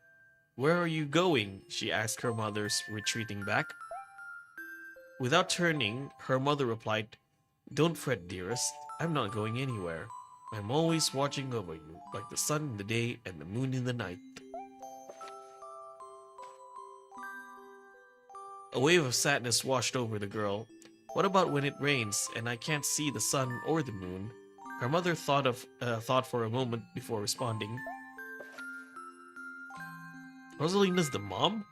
"Where are you going?" she asked her mother's retreating back. Without turning, her mother replied, "Don't fret, dearest. I'm not going anywhere. I'm always watching over you, like the sun in the day and the moon in the night." A wave of sadness washed over the girl. What about when it rains and I can't see the sun or the moon? Her mother thought for a moment before responding. "Rosalina's the mom?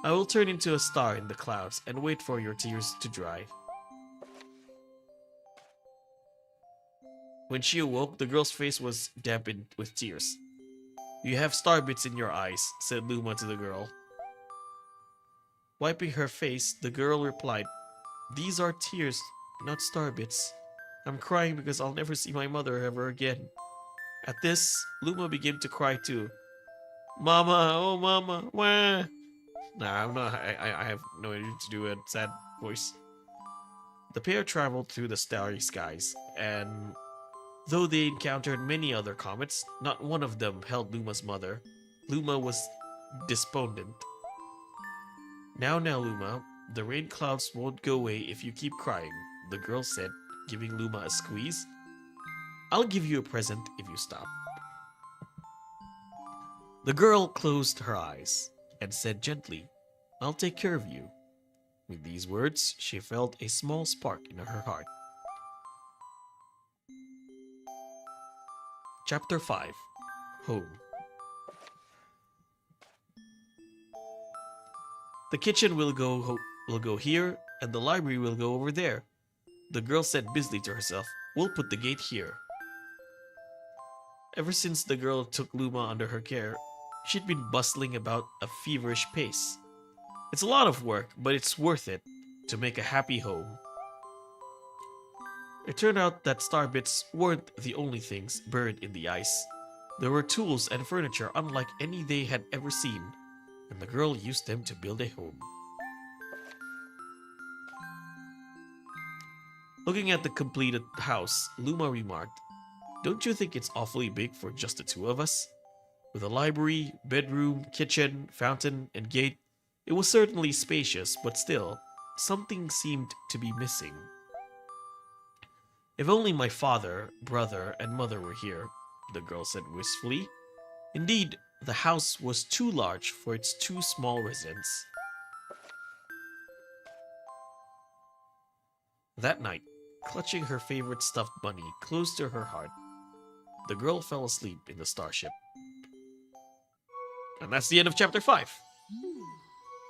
I will turn into a star in the clouds and wait for your tears to dry." When she awoke, the girl's face was dampened with tears. "You have star bits in your eyes," said Luma to the girl. Wiping her face, the girl replied, "These are tears, not star bits. I'm crying because I'll never see my mother ever again." At this, Luma began to cry too. "Mama, oh mama, wah." Nah, I'm not. I have no idea to do a sad voice. The pair traveled through the starry skies, and though they encountered many other comets, not one of them held Luma's mother. Luma was despondent. Now, Luma, the rain clouds won't go away if you keep crying," the girl said, giving Luma a squeeze. "I'll give you a present if you stop." The girl closed her eyes and said gently, "I'll take care of you." With these words, she felt a small spark in her heart. Chapter 5. Home. The kitchen will go here, and the library will go over there. The girl said busily to herself, "We'll put the gate here." Ever since the girl took Luma under her care, she'd been bustling about a feverish pace. It's a lot of work, but it's worth it to make a happy home. It turned out that star bits weren't the only things buried in the ice. There were tools and furniture unlike any they had ever seen, and the girl used them to build a home. Looking at the completed house, Luma remarked, "Don't you think it's awfully big for just the two of us?" With a library, bedroom, kitchen, fountain, and gate, it was certainly spacious, but still, something seemed to be missing. "If only my father, brother, and mother were here," the girl said wistfully. Indeed, the house was too large for its two small residents. That night, clutching her favorite stuffed bunny close to her heart, the girl fell asleep in the starship. And that's the end of chapter 5.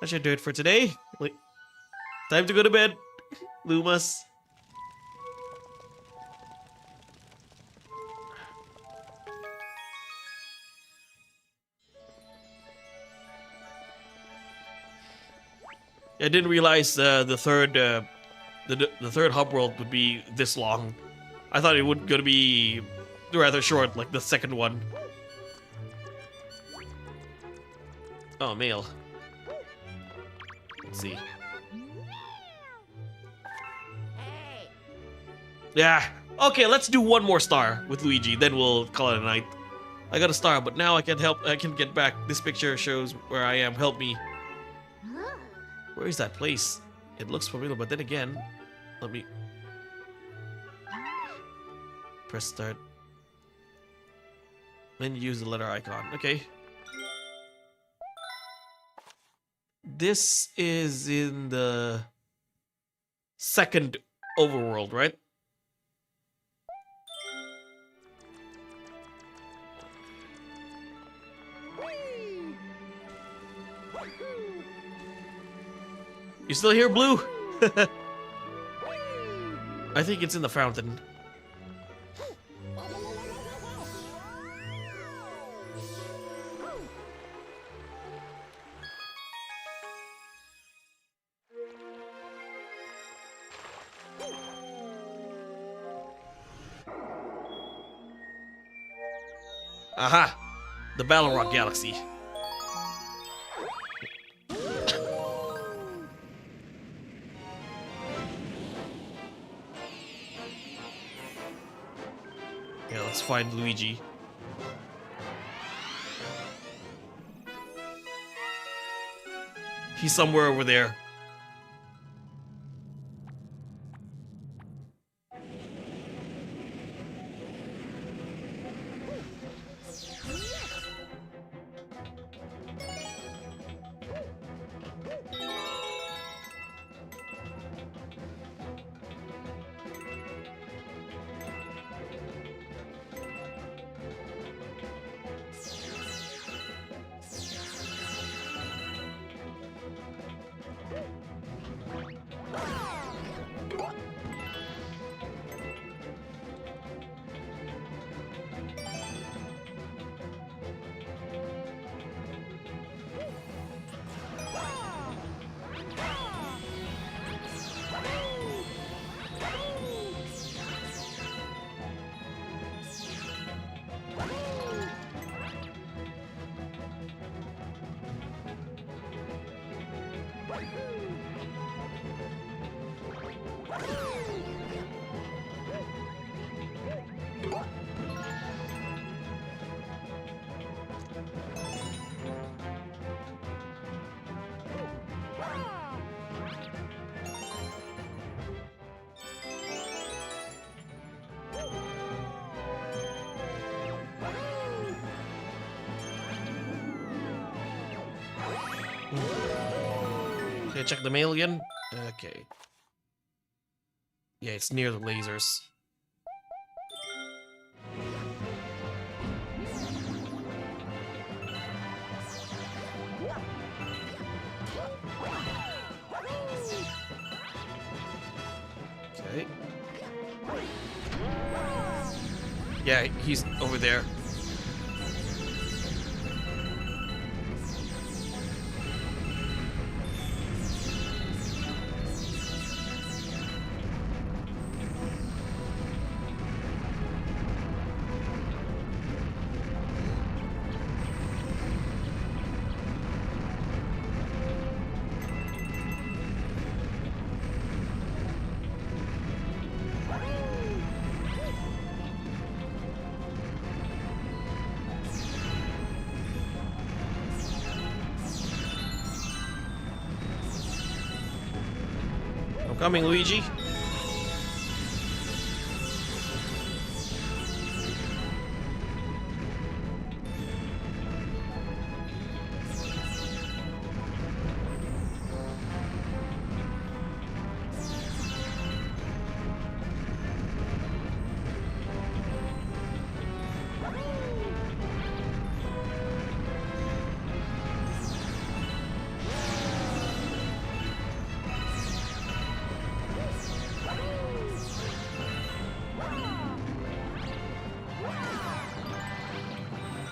That should do it for today. Time to go to bed, Lumas. I didn't realize the third hub world would be this long. I thought it would gonna be rather short, like the second one. Oh, mail. Let's see. Yeah. Okay, let's do one more star with Luigi, then we'll call it a night. I got a star, but now I can get back. This picture shows where I am. Help me. Where is that place? It looks familiar, but then again, let me press start. Then use the letter icon. Okay. This is in the second overworld, right? You still here, Blue? I think it's in the fountain. Aha! The Balrog Galaxy. Yeah, let's find Luigi. He's somewhere over there. Okay, check the mail again. Okay. Yeah, it's near the lasers. Okay. Yeah, he's over there. I'm coming, Luigi.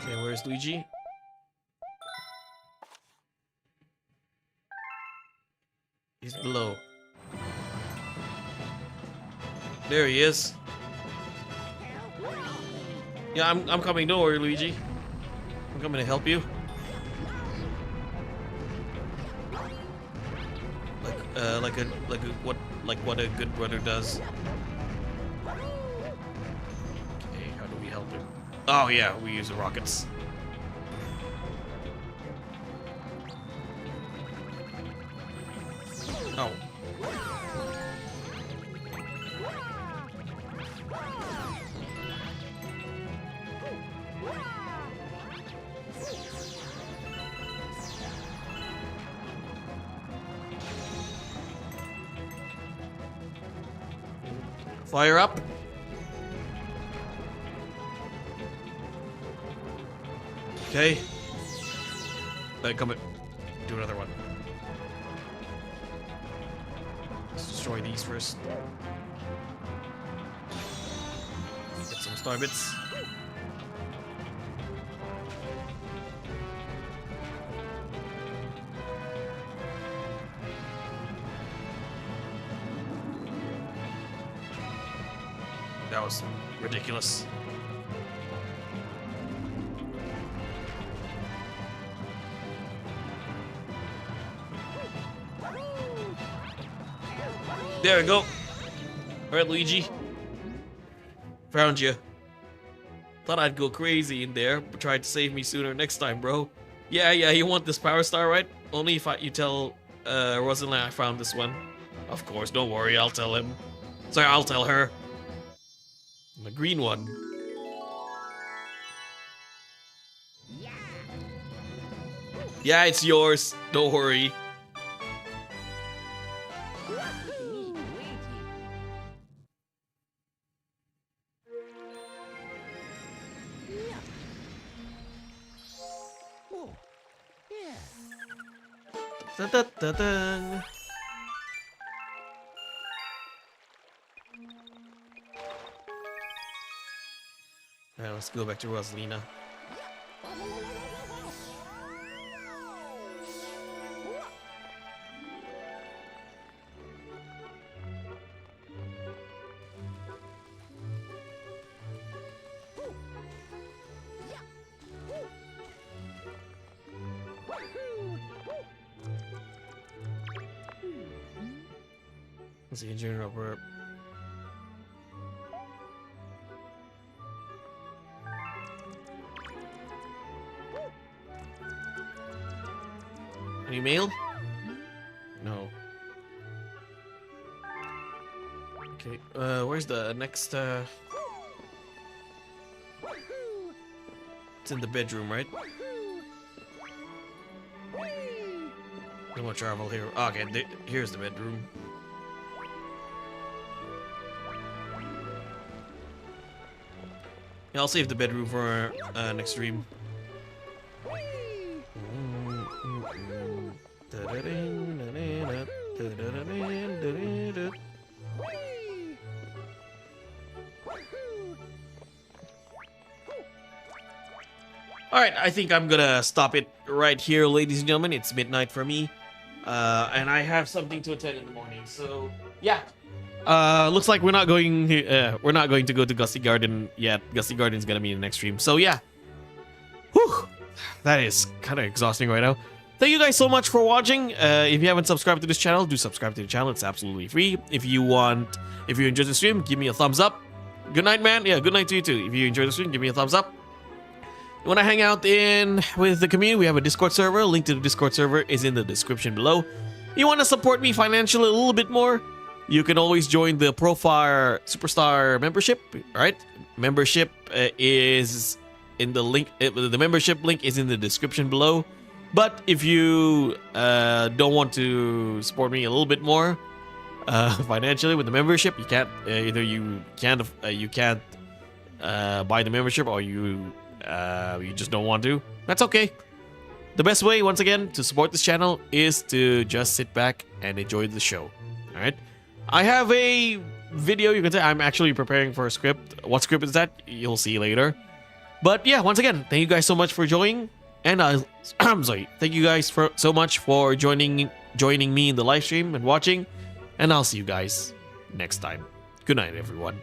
Okay, where's Luigi? He's below. There he is. Yeah, I'm coming. Don't worry, Luigi. I'm coming to help you. Like what a good brother does. Okay, how do we help him? Oh yeah, we use the rockets. Oh. Fire up. Okay. Come on. Do another one. Let's destroy these first. Get some star bits. That was ridiculous. There we go. Alright, Luigi. Found you. Thought I'd go crazy in there, but tried to save me sooner next time, bro. Yeah, you want this power star, right? Only if you tell Rosalina I found this one. Of course, don't worry, I'll tell him. Sorry, I'll tell her. The green one. Yeah, it's yours. Don't worry. Oh, yeah. Da -da -da -da. Alright, let's go back to Rosalina. Let's see, engine rubber. Any mail? No. Okay, where's the next, It's in the bedroom, right? No more travel here. Okay, here's the bedroom. Yeah, I'll save the bedroom for next stream. Alright, I think I'm gonna stop it right here, ladies and gentlemen. It's midnight for me. And I have something to attend in the morning. So, yeah. Looks like we're not going to go to Gusty Garden yet. Gusty Garden's gonna be in the next stream. So, yeah. Whew. That is kind of exhausting right now. Thank you guys so much for watching. If you haven't subscribed to this channel, do subscribe to the channel. It's absolutely free. If you enjoyed the stream, give me a thumbs up. Good night, man. Yeah, good night to you too. If you enjoyed the stream, give me a thumbs up. You want to hang out with the community? We have a Discord server. Link to the Discord server is in the description below. You want to support me financially a little bit more? You can always join the Profar Superstar membership. Right? Membership is in the link. The membership link is in the description below. But if you don't want to support me a little bit more financially with the membership, you can't. Either you can't buy the membership, or you just don't want to. That's okay. The best way, once again, to support this channel is to just sit back and enjoy the show. All right. I have a video. You can say I'm actually preparing for a script. What script is that? You'll see later. But yeah, once again, thank you guys so much for joining. And I'm sorry. Thank you guys so much for joining me in the live stream and watching. And I'll see you guys next time. Good night, everyone.